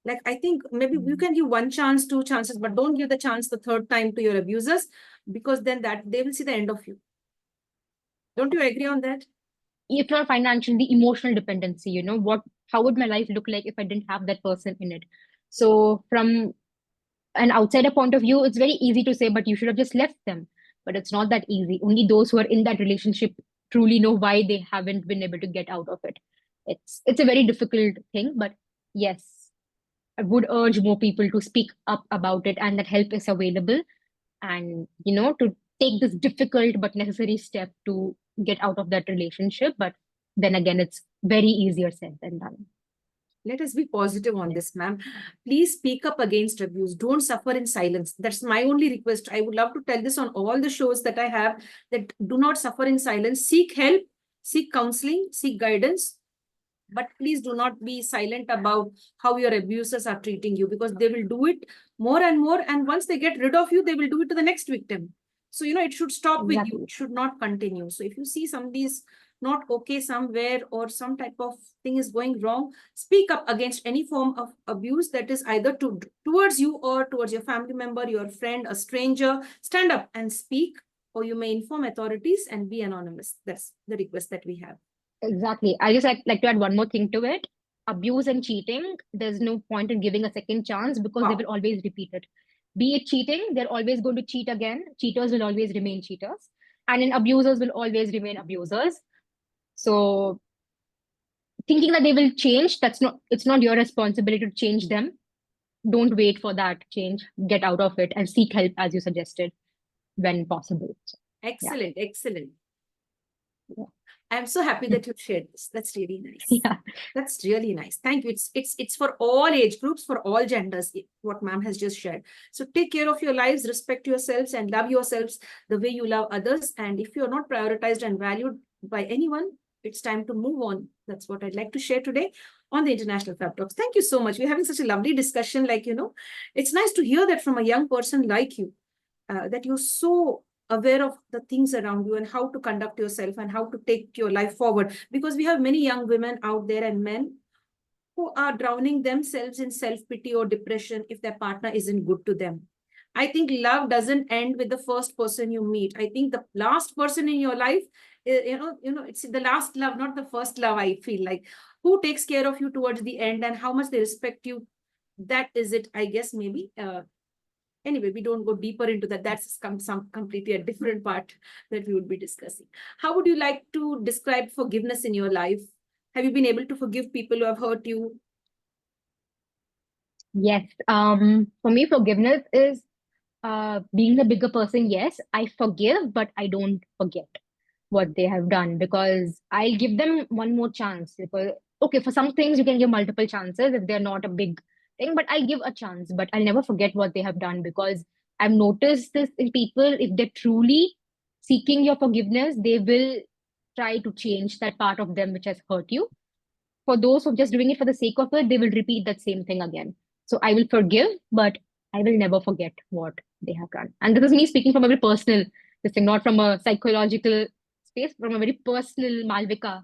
Like, I think maybe you can give one chance, two chances, but don't give the chance the third time to your abusers, because then that they will see the end of you. Don't you agree on that? if not financial, the emotional dependency, how would my life look like if I didn't have that person in it? So from an outsider point of view, it's very easy to say, but you should have just left them. But it's not that easy. Only those who are in that relationship truly know why they haven't been able to get out of it. It's a very difficult thing, but yes, I would urge more people to speak up about it, and that help is available, and to take this difficult but necessary step to get out of that relationship. But then again, it's very easier said than done. Let us be positive on this, ma'am. Please speak up against abuse. Don't suffer in silence. That's my only request. I would love to tell this on all the shows that I have, that do not suffer in silence. Seek help, seek counseling, seek guidance. But please do not be silent about how your abusers are treating you, because they will do it more and more. And once they get rid of you, they will do it to the next victim. So, it should stop with you. Exactly. It should not continue. So if you see somebody's not okay somewhere, or some type of thing is going wrong, speak up against any form of abuse that is either towards you or towards your family member, your friend, a stranger. Stand up and speak, or you may inform authorities and be anonymous. That's the request that we have. Exactly. I just like to add one more thing to it. Abuse and cheating, there's no point in giving a second chance, because they Wow. will always repeat it. Be it cheating, they're always going to cheat again. Cheaters will always remain cheaters. And then abusers will always remain abusers. So thinking that they will change, it's not your responsibility to change them. Don't wait for that change. Get out of it and seek help, as you suggested, when possible. So, yeah. Excellent, excellent. I'm so happy that you shared this. That's really nice. Yeah. That's really nice. Thank you. It's for all age groups, for all genders, what ma'am has just shared. So take care of your lives, respect yourselves, and love yourselves the way you love others. And if you're not prioritized and valued by anyone, it's time to move on. That's what I'd like to share today on the International Fab Talks. Thank you so much. We're having such a lovely discussion. It's nice to hear that from a young person like you, that you're so aware of the things around you and how to conduct yourself and how to take your life forward. Because we have many young women out there and men who are drowning themselves in self-pity or depression if their partner isn't good to them. I think love doesn't end with the first person you meet. I think the last person in your life, it's the last love, not the first love. I feel like who takes care of you towards the end and how much they respect you. That is it, I guess, maybe. Anyway, we don't go deeper into that. That's some completely a different part that we would be discussing. How would you like to describe forgiveness in your life? Have you been able to forgive people who have hurt you? Yes. For me, forgiveness is being the bigger person. Yes, I forgive, but I don't forget what they have done, because I'll give them one more chance. Because, okay, for some things you can give multiple chances if they're not a big thing, but I'll give a chance, but I'll never forget what they have done, because I've noticed this in people. If they're truly seeking your forgiveness, they will try to change that part of them which has hurt you. For those who are just doing it for the sake of it, they will repeat that same thing again. So I will forgive, but I will never forget what they have done. And this is me speaking from a very personal, this thing, not from a psychological space, from a very personal Malvika.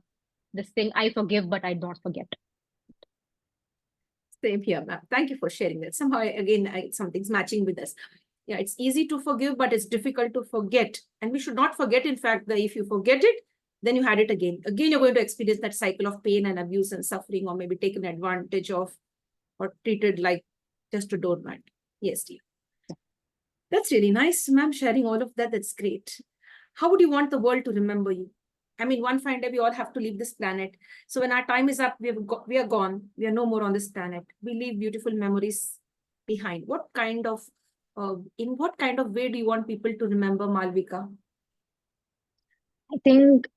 This thing, I forgive, but I don't forget. Same here, ma'am. Thank you for sharing that. Somehow, again, something's matching with us. Yeah, it's easy to forgive, but it's difficult to forget. And we should not forget, in fact, that if you forget it, then you had it again. Again, you're going to experience that cycle of pain and abuse and suffering, or maybe taken advantage of or treated like just a doormat. Yes, dear. That's really nice, ma'am, sharing all of that. That's great. How would you want the world to remember you? I mean, one fine day we all have to leave this planet. So when our time is up, we are gone. We are no more on this planet. We leave beautiful memories behind. In what kind of way do you want people to remember Maalvika? I think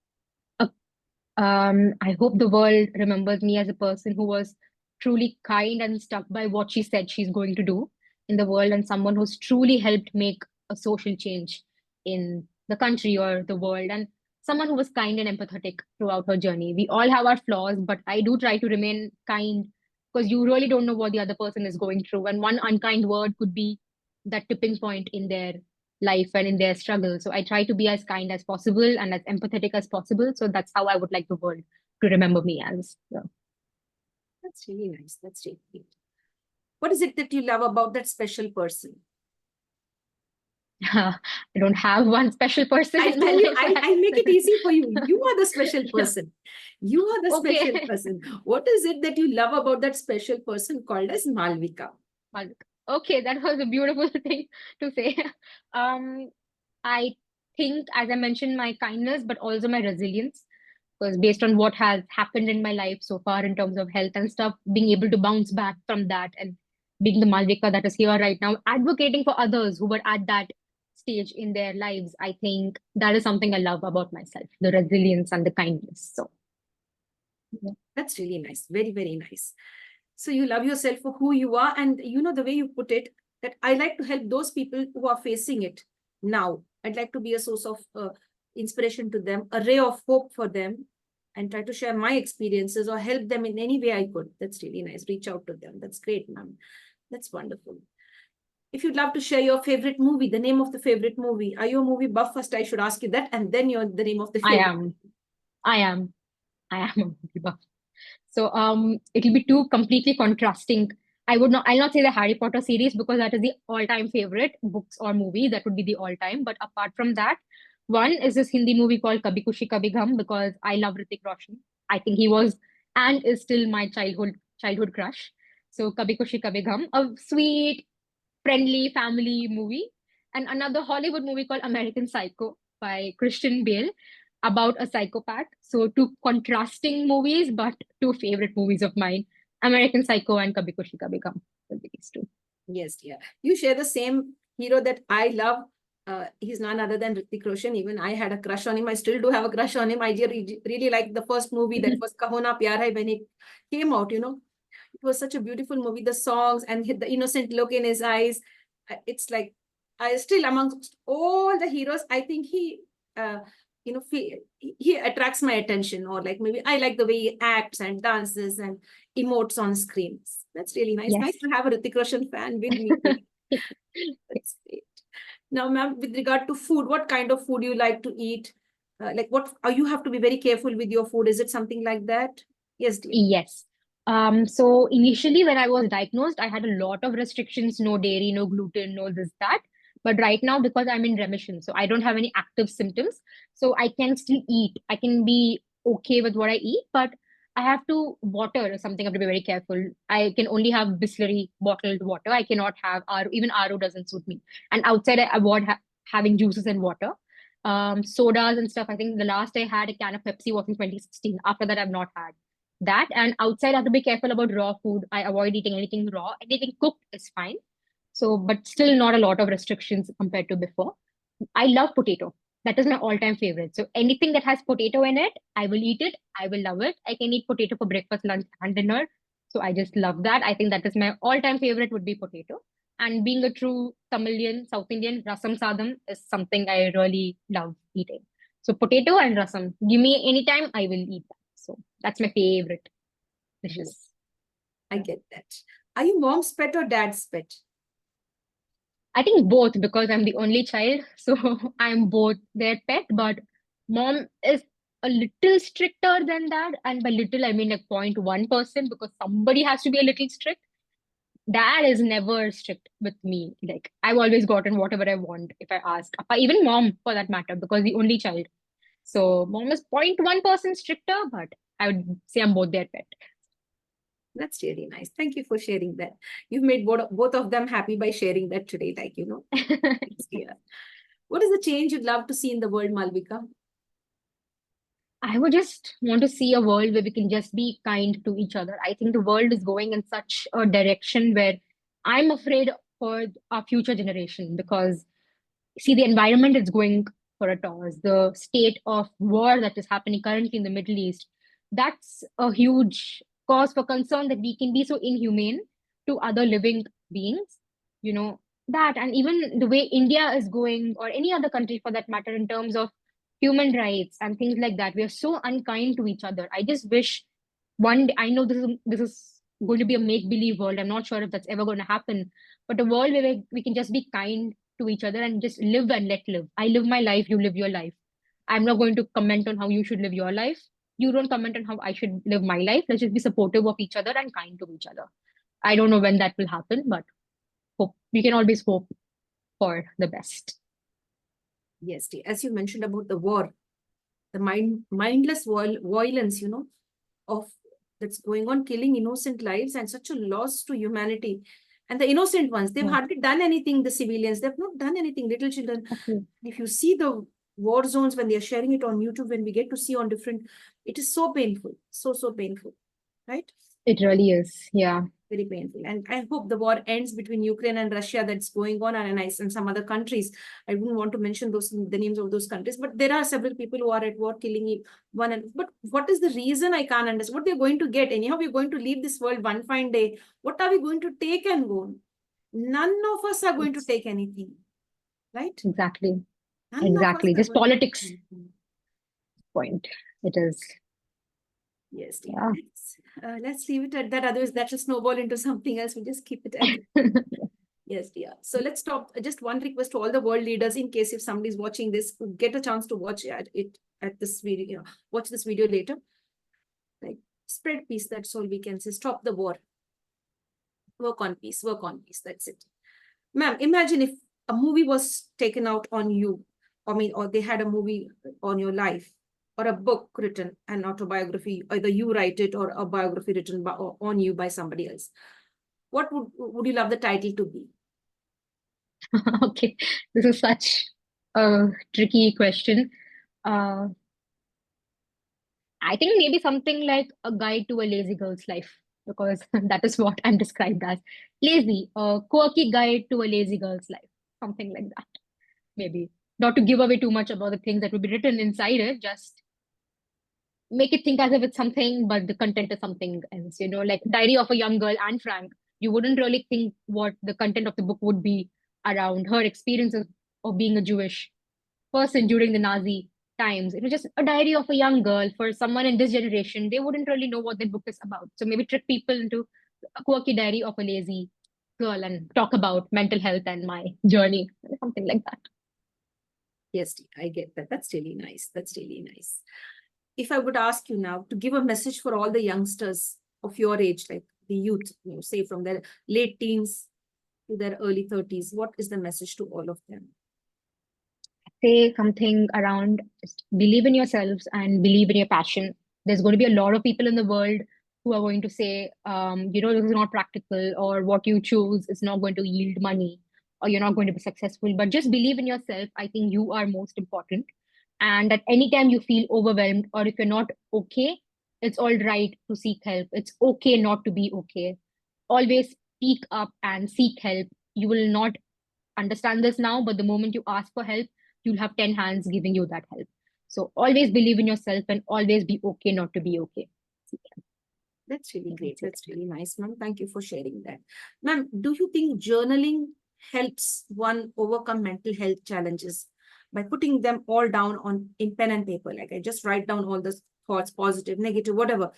I hope the world remembers me as a person who was truly kind and stuck by what she said she's going to do in the world, and someone who's truly helped make a social change in the country or the world, and someone who was kind and empathetic throughout her journey. We all have our flaws, but I do try to remain kind because you really don't know what the other person is going through. And one unkind word could be that tipping point in their life and in their struggle. So I try to be as kind as possible and as empathetic as possible. So that's how I would like the world to remember me as. So. That's really nice. That's really great. What is it that you love about that special person? I don't have one special person I'll in my tell you, life. I'll make it easy for you. You are the special person. You are the Okay. special person. What is it that you love about that special person called as Maalvika? Okay, that was a beautiful thing to say. I think, as I mentioned, my kindness, but also my resilience. Because based on what has happened in my life so far in terms of health and stuff, being able to bounce back from that and being the Maalvika that is here right now, advocating for others who were at that stage in their lives, I think that is something I love about myself, the resilience and the kindness. So, yeah. That's really nice. Very, very nice. So you love yourself for who you are. And you know, the way you put it, that I like to help those people who are facing it now. I'd like to be a source of inspiration to them, a ray of hope for them, and try to share my experiences or help them in any way I could. That's really nice. Reach out to them. That's great, ma'am. That's wonderful. If you'd love to share your favorite movie, the name of the favorite movie. Are you a movie buff? First, I should ask you that, and then the name of the I favorite. am. I am. I am a movie buff. So it'll be two completely contrasting. I'll not say the Harry Potter series because that is the all-time favorite books or movie. That would be the all-time. But apart from that, one is this Hindi movie called Kabhi Khushi Kabhi Gham because I love Hrithik Roshan. I think he was and is still my childhood crush. So Kabhi Khushi Kabhi Gham, a sweet, friendly family movie. And another Hollywood movie called American Psycho by Christian Bale about a psychopath. So two contrasting movies, but two favorite movies of mine, American Psycho and Kabhi Khushi Kabhi Gham. These two. Yes, dear. You share the same hero that I love. He's none other than Hrithik Roshan. Even I had a crush on him. I still do have a crush on him. I really liked the first movie that was Kaho Na Pyar Hai when it came out, you know. It was such a beautiful movie. The songs and the innocent look in his eyes. It's like, I still amongst all the heroes, I think he attracts my attention, or like maybe I like the way he acts and dances and emotes on screens. That's really nice. Yes. Nice to have a Hrithik Roshan fan with me. That's great. Now, ma'am, with regard to food, what kind of food you like to eat? You have to be very careful with your food. Is it something like that? Yes, dear. Yes. So initially when I was diagnosed, I had a lot of restrictions, no dairy, no gluten, no this, that. But right now, because I'm in remission, so I don't have any active symptoms, so I can still eat. I can be okay with what I eat, but I have to water or something. I have to be very careful. I can only have Bisleri bottled water. I cannot have RO. Even RO doesn't suit me. And outside, I avoid having juices and water. Sodas and stuff. I think the last I had a can of Pepsi was in 2016. After that, I've not had that. And outside, I have to be careful about raw food. I avoid eating anything raw. Anything cooked is fine. So, but still not a lot of restrictions compared to before. I love potato. That is my all-time favorite. So anything that has potato in it, I will eat it. I will love it. I can eat potato for breakfast, lunch, and dinner. So I just love that. I think that is my all-time favorite would be potato. And being a true Tamilian, South Indian, rasam sadam is something I really love eating. So potato and rasam. Give me anytime, I will eat that. So that's my favorite dishes. I get that. Are you mom's pet or dad's pet? I think both because I'm the only child. So I'm both their pet, but mom is a little stricter than that. And by little, I mean like 0.1% because somebody has to be a little strict. Dad is never strict with me. Like I've always gotten whatever I want if I ask. Even mom for that matter, because the only child. So mom is 0.1% stricter, but I would say I'm both their pet. That's really nice. Thank you for sharing that. You've made both of them happy by sharing that today, like, you know. Yeah. What is the change you'd love to see in the world, Maalvika? I would just want to see a world where we can just be kind to each other. I think the world is going in such a direction where I'm afraid for our future generation because see the environment is going for a toss. The state of war that is happening currently in the Middle East, that's a huge cause for concern that we can be so inhumane to other living beings. You know, that and even the way India is going, or any other country for that matter, in terms of human rights and things like that. We are so unkind to each other. I just wish one day, I know this is going to be a make-believe world. I'm not sure if that's ever going to happen, but a world where we can just be kind to each other and just live and let live. I live my life, you live your life. I'm not going to comment on how you should live your life. You don't comment on how I should live my life. Let's just be supportive of each other and kind to each other. I don't know when that will happen, but hope we can always hope for the best. Yes, dear. As you mentioned about the war, the mindless violence, of that's going on, killing innocent lives and such a loss to humanity. And the innocent ones, they've Yeah, hardly done anything, the civilians, they've not done anything, little children. exactly. If you see the war zones when they're sharing it on YouTube, when we get to see on different, it is so painful, so painful, right? It really is. Yeah. Very painful. And I hope the war ends between Ukraine and Russia that's going on, and some other countries. I wouldn't want to mention the names of those countries, but there are several people who are at war killing one. But what is the reason? I can't understand. What they're going to get? Anyhow, we're going to leave this world one fine day. What are we going to take and go? None of us are going to It's take anything, right? exactly. None of us Exactly. are Just going to take politics anything. point. It is. Yes, dear. Yeah. Let's leave it at that. Otherwise, that will snowball into something else. We just keep it at yes, dear. So let's stop. Just one request to all the world leaders, in case if somebody's watching this, get a chance to watch it at this video, watch this video later. Like, spread peace. That's all we can say. Stop the war. Work on peace. Work on peace. That's it. Ma'am, imagine if a movie was taken out on you. I mean, or they had a movie on your life, or a book written, an autobiography, either you write it or a biography written on you by somebody else. What would you love the title to be? Okay. This is such a tricky question. Uh, I think maybe something like A Guide to a Lazy Girl's Life, because that is what I'm described as. Lazy, a quirky guide to a lazy girl's life. Something like that. Maybe. Not to give away too much about the things that will be written inside it, just make it think as if it's something, but the content is something else, like Diary of a Young Girl, Anne Frank. You wouldn't really think what the content of the book would be around her experiences of being a Jewish person during the Nazi times. It was just a diary of a young girl. For someone in this generation, they wouldn't really know what that book is about. So maybe trick people into a quirky diary of a lazy girl and talk about mental health and my journey, something like that. Yes, I get that. That's really nice. That's really nice. If I would ask you now to give a message for all the youngsters of your age, like the youth, say from their late teens to their early 30s, what is the message to all of them? Say something around just believe in yourselves and believe in your passion. There's going to be a lot of people in the world who are going to say, this is not practical, or what you choose is not going to yield money, or you're not going to be successful. But just believe in yourself. I think you are most important. And at any time you feel overwhelmed, or if you're not okay, it's all right to seek help. It's okay not to be okay. Always speak up and seek help. You will not understand this now, but the moment you ask for help, you'll have 10 hands giving you that help. So always believe in yourself and always be okay not to be okay. That's really great. That's That's really nice, ma'am. Thank you for sharing that. Ma'am, do you think journaling helps one overcome mental health challenges by putting them all down in pen and paper? Like, I just write down all the thoughts, positive, negative, whatever.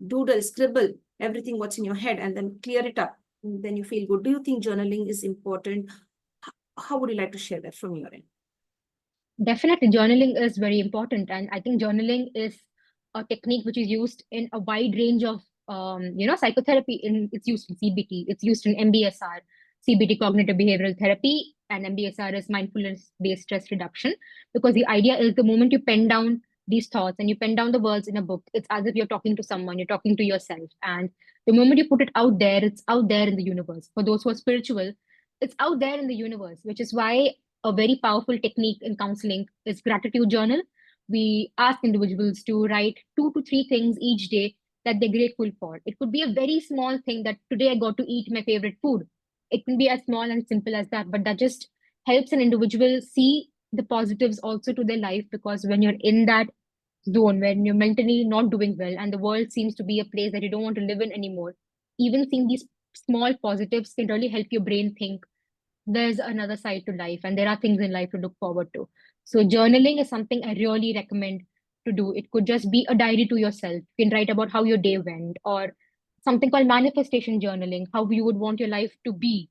Doodle, scribble, everything what's in your head, and then clear it up. And then you feel good. Do you think journaling is important? How would you like to share that from your end? Definitely, journaling is very important, and I think journaling is a technique which is used in a wide range of, psychotherapy. It's used in CBT, it's used in MBSR, CBT cognitive behavioral therapy, and MBSR is mindfulness-based stress reduction. Because the idea is the moment you pen down these thoughts and you pen down the words in a book, it's as if you're talking to someone, you're talking to yourself, and the moment you put it out there, it's out there in the universe. For those who are spiritual, it's out there in the universe, which is why a very powerful technique in counseling is gratitude journal, we ask individuals to write 2 to 3 things each day that they're grateful for. It could be a very small thing that today I got to eat my favorite food. It can be as small and simple as that, but that just helps an individual see the positives also to their life, because when you're in that zone when you're mentally not doing well and the world seems to be a place that you don't want to live in anymore, even seeing these small positives can really help your brain think there's another side to life and there are things in life to look forward to. So journaling is something I really recommend to do. It could just be a diary to yourself. You can write about how your day went, or something called manifestation journaling, how you would want your life to be,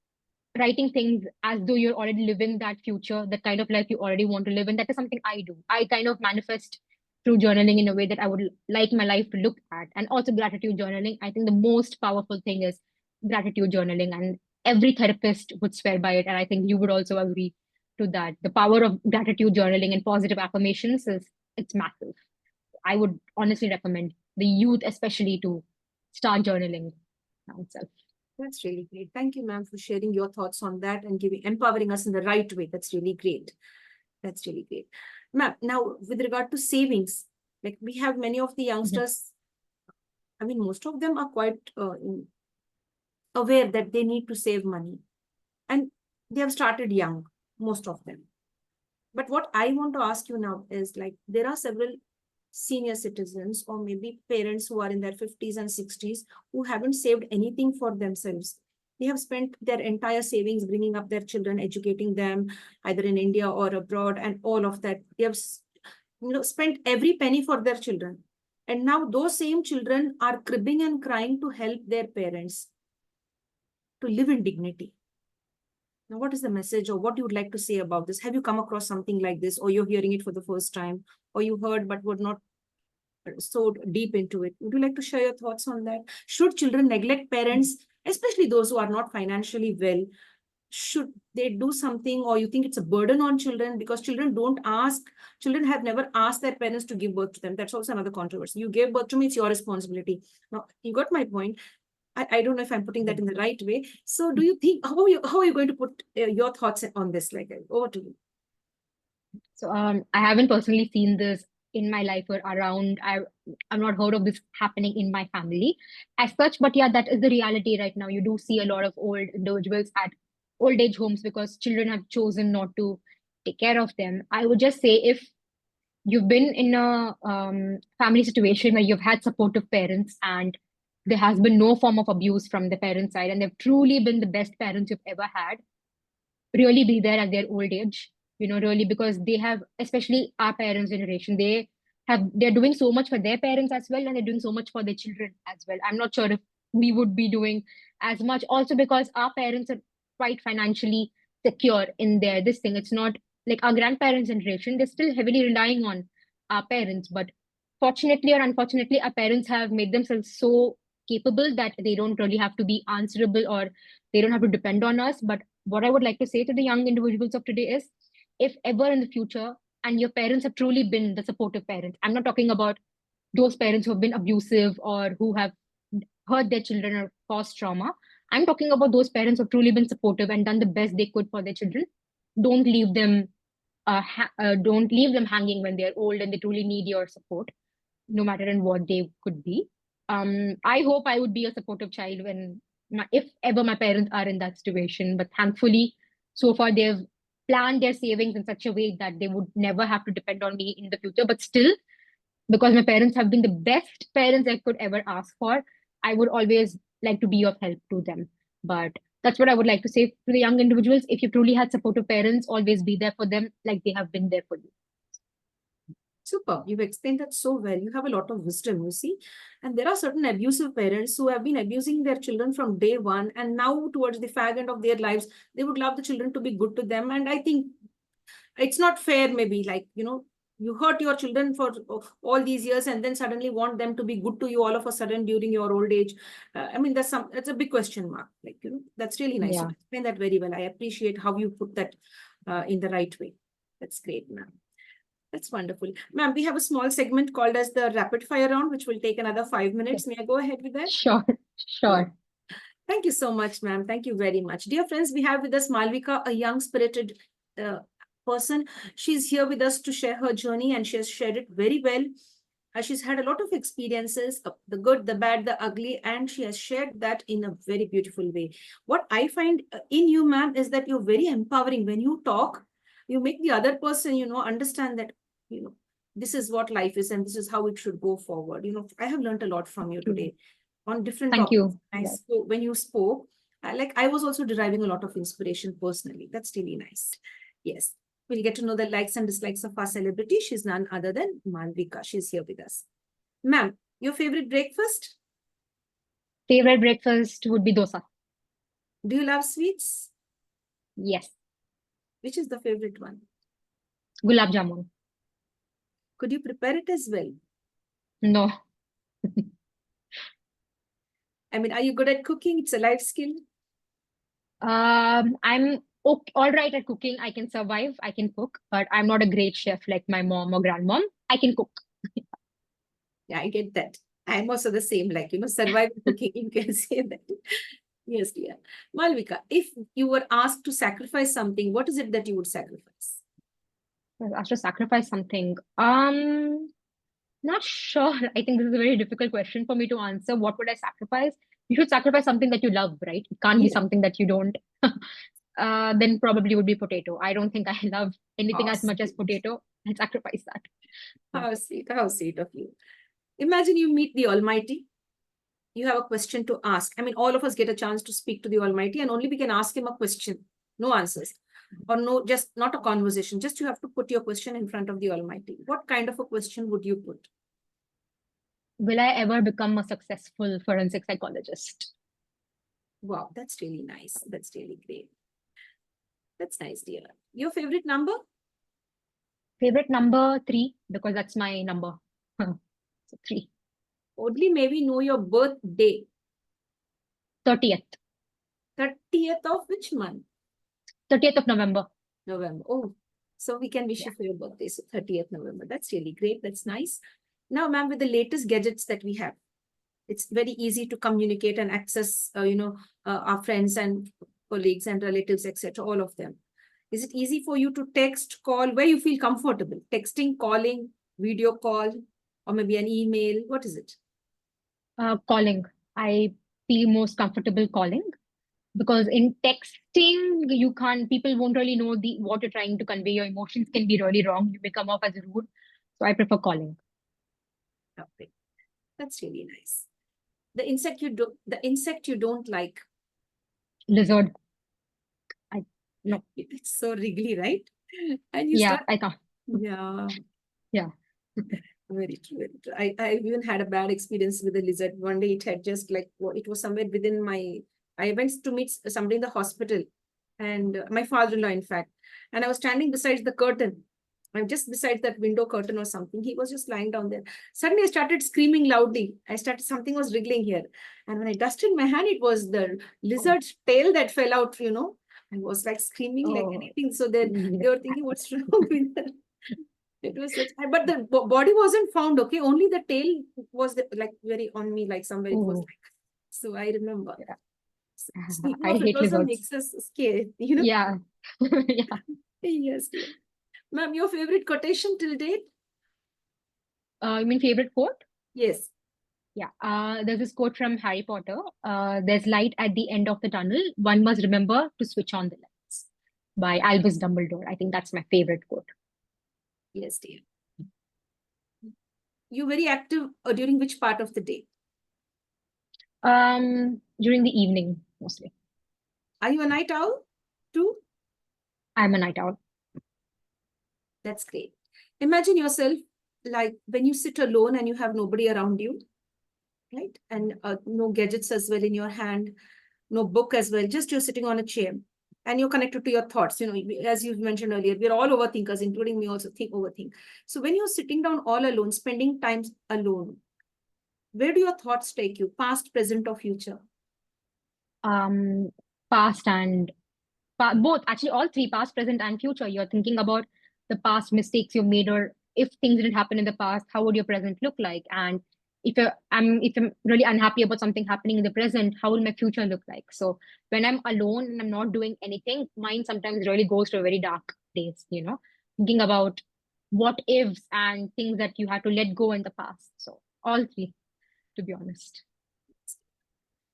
writing things as though you're already living that future, the kind of life you already want to live. And that is something I do. I kind of manifest through journaling in a way that I would like my life to look at. And also gratitude journaling. I think the most powerful thing is gratitude journaling. And every therapist would swear by it. And I think you would also agree to that. The power of gratitude journaling and positive affirmations is it's massive. I would honestly recommend the youth, especially, to start journaling now itself. That's really great. Thank you, ma'am, for sharing your thoughts on that and empowering us in the right way. That's really great. That's really great. Ma'am, now with regard to savings, like we have many of the youngsters, I mean, most of them are quite aware that they need to save money, and they have started young, most of them. But what I want to ask you now is, like, there are several senior citizens or maybe parents who are in their 50s and 60s who haven't saved anything for themselves. They have spent their entire savings bringing up their children, educating them either in India or abroad, and all of that. They have spent every penny for their children. And now those same children are cribbing and crying to help their parents to live in dignity. Now, what is the message, or what you would like to say about this? Have you come across something like this, or you're hearing it for the first time, or you heard but were not so deep into it? Would you like to share your thoughts on that? Should children neglect parents, especially those who are not financially well? Should they do something, or you think it's a burden on children? Because children don't ask, children have never asked their parents to give birth to them. That's also another controversy. You gave birth to me, it's your responsibility. Now, you got my point. I don't know if I'm putting that in the right way. So do you think, how are you going to put your thoughts on this? Like, over to you. So I haven't personally seen this in my life or around. I've not heard of this happening in my family as such. But yeah, that is the reality right now. You do see a lot of old individuals at old age homes because children have chosen not to take care of them. I would just say, if you've been in a family situation where you've had supportive parents and there has been no form of abuse from the parent side, and they've truly been the best parents you've ever had, really be there at their old age, really, because they have, especially our parents' generation, they're doing so much for their parents as well, and they're doing so much for their children as well. I'm not sure if we would be doing as much, also because our parents are quite financially secure in this thing. It's not like our grandparents' generation, they're still heavily relying on our parents. But fortunately or unfortunately, our parents have made themselves so capable that they don't really have to be answerable, or they don't have to depend on us. But what I would like to say to the young individuals of today is, if ever in the future, and your parents have truly been the supportive parents, I'm not talking about those parents who have been abusive or who have hurt their children or caused trauma. I'm talking about those parents who have truly been supportive and done the best they could for their children. Don't leave them, don't leave them hanging when they're old and they truly need your support, no matter in what they could be. I hope I would be a supportive child if ever my parents are in that situation. But thankfully, so far they've planned their savings in such a way that they would never have to depend on me in the future. But still, because my parents have been the best parents I could ever ask for, I would always like to be of help to them. But that's what I would like to say to the young individuals. If you truly had supportive parents, always be there for them like they have been there for you. Super. You've explained that so well. You have a lot of wisdom, you see. And there are certain abusive parents who have been abusing their children from day one. And now, towards the fag end of their lives, they would love the children to be good to them. And I think it's not fair, maybe, like, you hurt your children for all these years and then suddenly want them to be good to you all of a sudden during your old age. I mean, that's a big question mark. Like, that's really nice. Yeah. You explain that very well. I appreciate how you put that in the right way. That's great, ma'am. That's wonderful. Ma'am, we have a small segment called as the rapid fire round, which will take another 5 minutes. May I go ahead with that? Sure. Thank you so much, ma'am. Thank you very much. Dear friends, we have with us Maalvika, a young spirited person. She's here with us to share her journey, and she has shared it very well. She's had a lot of experiences, the good, the bad, the ugly, and she has shared that in a very beautiful way. What I find in you, ma'am, is that you're very empowering. When you talk, you make the other person, understand that, this is what life is and this is how it should go forward. I have learned a lot from you today on different Thank topics. you. When you spoke, I was also deriving a lot of inspiration personally. That's really nice. Yes. We'll get to know the likes and dislikes of our celebrity. She's none other than Maalvika. She's here with us. Ma'am, your favorite breakfast? Favorite breakfast would be dosa. Do you love sweets? Yes. Which is the favorite one? Gulab jamun. Could you prepare it as well? No. I mean, are you good at cooking? It's a life skill. I'm okay, all right at cooking. I can survive. I can cook, but I'm not a great chef like my mom or grandmom. I can cook. Yeah, I get that. I'm also the same, survival cooking, you can say that. Yes, dear. Maalvika, if you were asked to sacrifice something, what is it that you would sacrifice? I have to sacrifice something. Not sure. I think this is a very difficult question for me to answer. What would I sacrifice? You should sacrifice something that you love, right? It can't be Yeah. something that you don't. Then probably would be potato. I don't think I love anything as much as potato. I'd sacrifice that. How sweet of you. Imagine you meet the Almighty. You have a question to ask. I mean, all of us get a chance to speak to the Almighty, and only we can ask him a question. No answers. Or no, just not a conversation. Just you have to put your question in front of the Almighty. What kind of a question would you put? Will I ever become a successful forensic psychologist? Wow, that's really nice. That's really great. That's nice, dear. Your favorite number? Favorite number 3, because that's my number. So 3. Only maybe know your birthday. 30th. 30th of which month? 30th of November. November. Oh, so we can wish you for your birthday. So 30th November. That's really great. That's nice. Now, ma'am, with the latest gadgets that we have, it's very easy to communicate and access, our friends and colleagues and relatives, etc., all of them. Is it easy for you to text, call, where you feel comfortable? Texting, calling, video call, or maybe an email? What is it? Calling. I feel most comfortable calling, because in texting people won't really know what you're trying to convey. Your emotions can be really wrong. You may come off as rude. So I prefer calling. Okay. That's really nice. The insect you don't like. Lizard. No. It's so wriggly, right? And I can't. Yeah. Yeah. Very true, very true. I even had a bad experience with a lizard. One day it had just it was somewhere within I went to meet somebody in the hospital, and my father-in-law, in fact, and I was standing beside the curtain. I'm just beside that window curtain or something. He was just lying down there. Suddenly I started screaming loudly. Something was wriggling here. And when I dusted my hand, it was the lizard's tail that fell out, I was like screaming like anything. So then they were thinking, what's wrong with her? It was such, but the body wasn't found. Okay, only the tail was very on me, like somewhere it was like. So I remember. Yeah. Speaking I of, it hate also lizards. makes us scared. Yeah. Yeah. Yes, dear. Ma'am, your favorite quotation till date? You mean favorite quote? Yes. Yeah. There's this quote from Harry Potter. There's light at the end of the tunnel. One must remember to switch on the lights. By Albus Dumbledore. I think that's my favorite quote. Yes, dear. You're very active during which part of the day? During the evening, mostly. Are you a night owl too? I'm a night owl. That's great. Imagine yourself like when you sit alone and you have nobody around you, right? And no gadgets as well in your hand, no book as well, just you're sitting on a chair and you're connected to your thoughts. As you've mentioned earlier, we're all overthinkers, including me also overthink. So when you're sitting down all alone, spending time alone, where do your thoughts take you? Past, present, or future? Past and both, actually all three, past, present, and future. You're thinking about the past mistakes you made, or if things didn't happen in the past, how would your present look like? And if I'm really unhappy about something happening in the present, how will my future look like? So when I'm alone and I'm not doing anything, mind sometimes really goes to a very dark days, thinking about what ifs and things that you had to let go in the past. So all three, to be honest.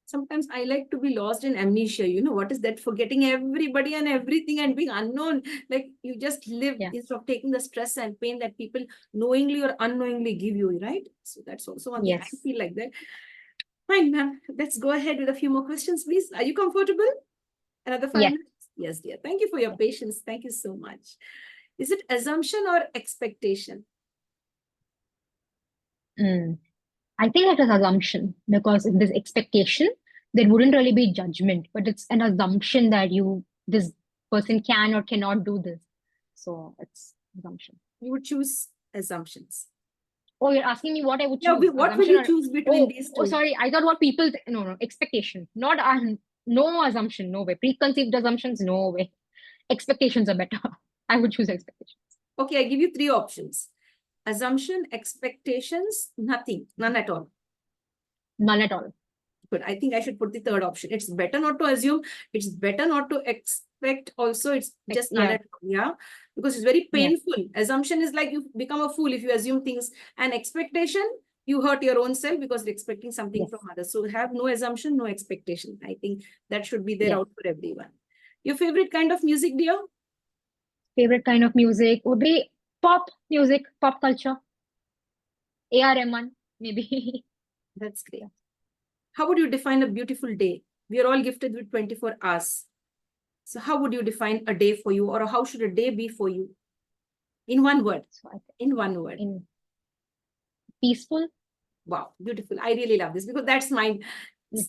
Sometimes I like to be lost in amnesia. What is that? Forgetting everybody and everything and being unknown. Like you just live Yeah. instead of taking the stress and pain that people knowingly or unknowingly give you, right? So that's also one thing. I Yes. feel like that. Fine, ma'am. Let's go ahead with a few more questions, please. Are you comfortable? Another 5 Yes. minutes? Yes, dear. Thank you for your patience. Thank you so much. Is it assumption or expectation? Mm. I think it is assumption, because if there's expectation, there wouldn't really be judgment, but it's an assumption that this person can or cannot do this. So it's assumption. You would choose assumptions. Oh, you're asking me what I would Yeah, choose, what will assumption you or choose between these two? sorry, I thought what people no, expectation, not no assumption, no way. Preconceived assumptions, no way. Expectations are better. I would choose expectations. Okay, I give you three options. Assumption, expectations, nothing, none at all. None at all. Good. I think I should put the third option. It's better not to assume. It's better not to expect also. It's just none Yeah. at all. Yeah. Because it's very Yeah. painful. Assumption is like you become a fool if you assume things. And expectation, you hurt your own self because you're expecting something Yes. from others. So have no assumption, no expectation. I think that should be there Yes. out for everyone. Your favorite kind of music, dear? Favorite kind of music would be pop music, pop culture. A.R. Rahman, maybe. That's great. How would you define a beautiful day? We are all gifted with 24 hours. So how would you define a day for you, or how should a day be for you? In one word. In one word. Peaceful. Wow, beautiful. I really love this because that's mine.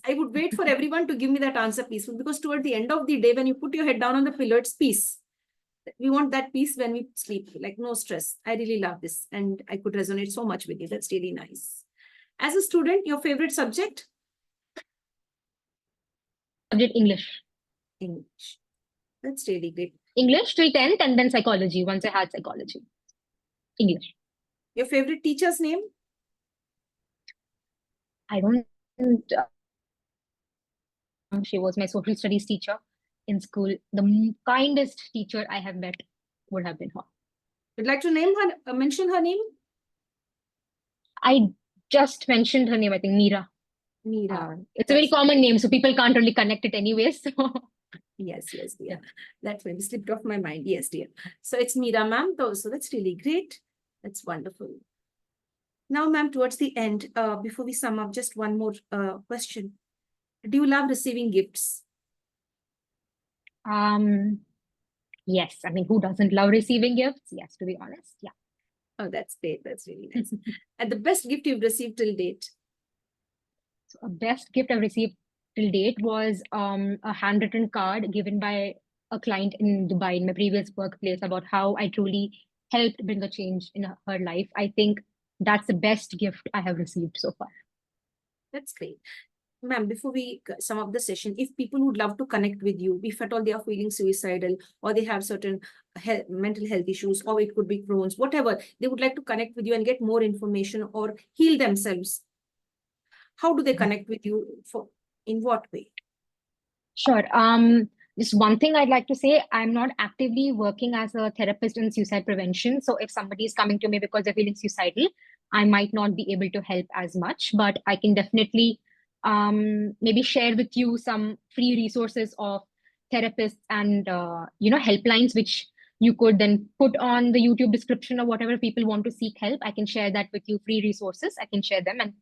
I would wait for everyone to give me that answer, peaceful, because toward the end of the day, when you put your head down on the pillow, it's peace. We want that peace when we sleep, like no stress. I really love this, and I could resonate so much with you. That's really nice. As a student, your favorite subject? Subject English. English. That's really great. English till 10th, and then psychology once I had psychology. English. Your favorite teacher's name? I don't. She was my social studies teacher in school. The kindest teacher I have met would have been her. Would like to name her, mention her name? I just mentioned her name, I think Meera. Meera. It's a very common name, so people can't really connect it anyway. So yes, dear. Yeah. That maybe slipped off my mind. Yes, dear. So it's Meera, ma'am. So that's really great. That's wonderful. Now, ma'am, towards the end, before we sum up, just one more question. Do you love receiving gifts? Yes. I mean, who doesn't love receiving gifts? Yes, to be honest. Yeah. Oh, that's great. That's really nice. And the best gift you've received till date? So a best gift I've received till date was a handwritten card given by a client in Dubai in my previous workplace about how I truly helped bring a change in her life. I think that's the best gift I have received so far. That's great. Ma'am, before we sum up the session, if people would love to connect with you, if at all they are feeling suicidal or they have certain mental health issues, or it could be Crohn's, whatever, they would like to connect with you and get more information or heal themselves, how do they connect with you? In what way? Sure. Just one thing I'd like to say, I'm not actively working as a therapist in suicide prevention. So if somebody is coming to me because they're feeling suicidal, I might not be able to help as much, but I can definitely maybe share with you some free resources of therapists and helplines, which you could then put on the YouTube description or whatever people want to seek help. I can share that with you, free resources. I can share them, and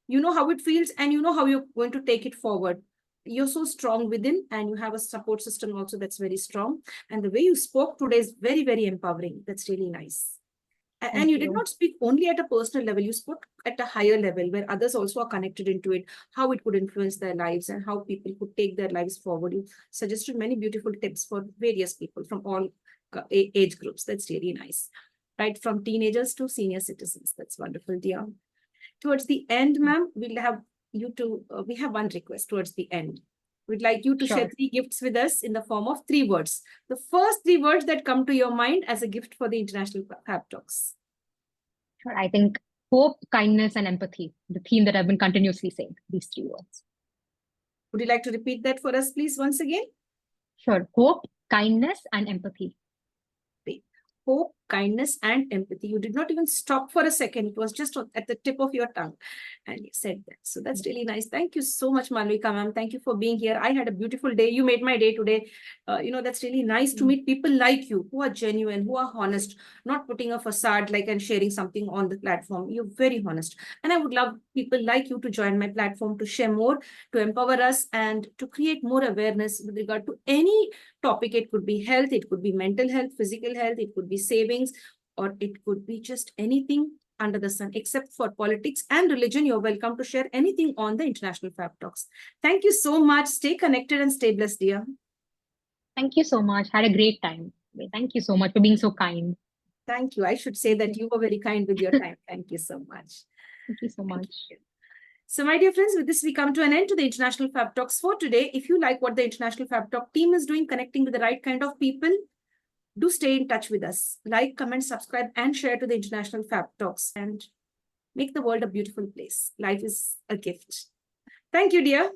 you know how it feels and you know how you're going to take it forward. You're so strong within, and you have a support system also that's very strong. And the way you spoke today is very, very empowering. That's really nice. And you did not speak only at a personal level, you spoke at a higher level where others also are connected into it, how it could influence their lives and how people could take their lives forward. You suggested many beautiful tips for various people from all age groups. That's really nice. Right from teenagers to senior citizens. That's wonderful, dear. Towards the end, ma'am, we'll have you to, we have one request towards the end. We'd like you to share 3 gifts with us in the form of 3 words. The first 3 words that come to your mind as a gift for the International Fab Talks. Sure. I think hope, kindness, and empathy, the theme that I've been continuously saying, these 3 words. Would you like to repeat that for us, please, once again? Sure. Hope, kindness, and empathy. hope, kindness, and empathy. You did not even stop for a second. It was just at the tip of your tongue. And you said that. So that's really nice. Thank you so much, Maalvika ma'am. Thank you for being here. I had a beautiful day. You made my day today. That's really nice to meet people like you who are genuine, who are honest, not putting a facade like and sharing something on the platform. You're very honest. And I would love people like you to join my platform, to share more, to empower us, and to create more awareness with regard to any topic. It could be health, it could be mental health, physical health, it could be savings, or it could be just anything under the sun, except for politics and religion. You're welcome to share anything on the International Fab Talks. Thank you so much. Stay connected and stay blessed, dear. Thank you so much. Had a great time. Thank you so much for being so kind. Thank you. I should say that you were very kind with your time. Thank you so much. Thank you so much. You. So, my dear friends, with this, we come to an end to the International Fab Talks for today. If you like what the International Fab Talk team is doing, connecting with the right kind of people, do stay in touch with us. Like, comment, subscribe, and share to the International Fab Talks, and make the world a beautiful place. Life is a gift. Thank you, dear.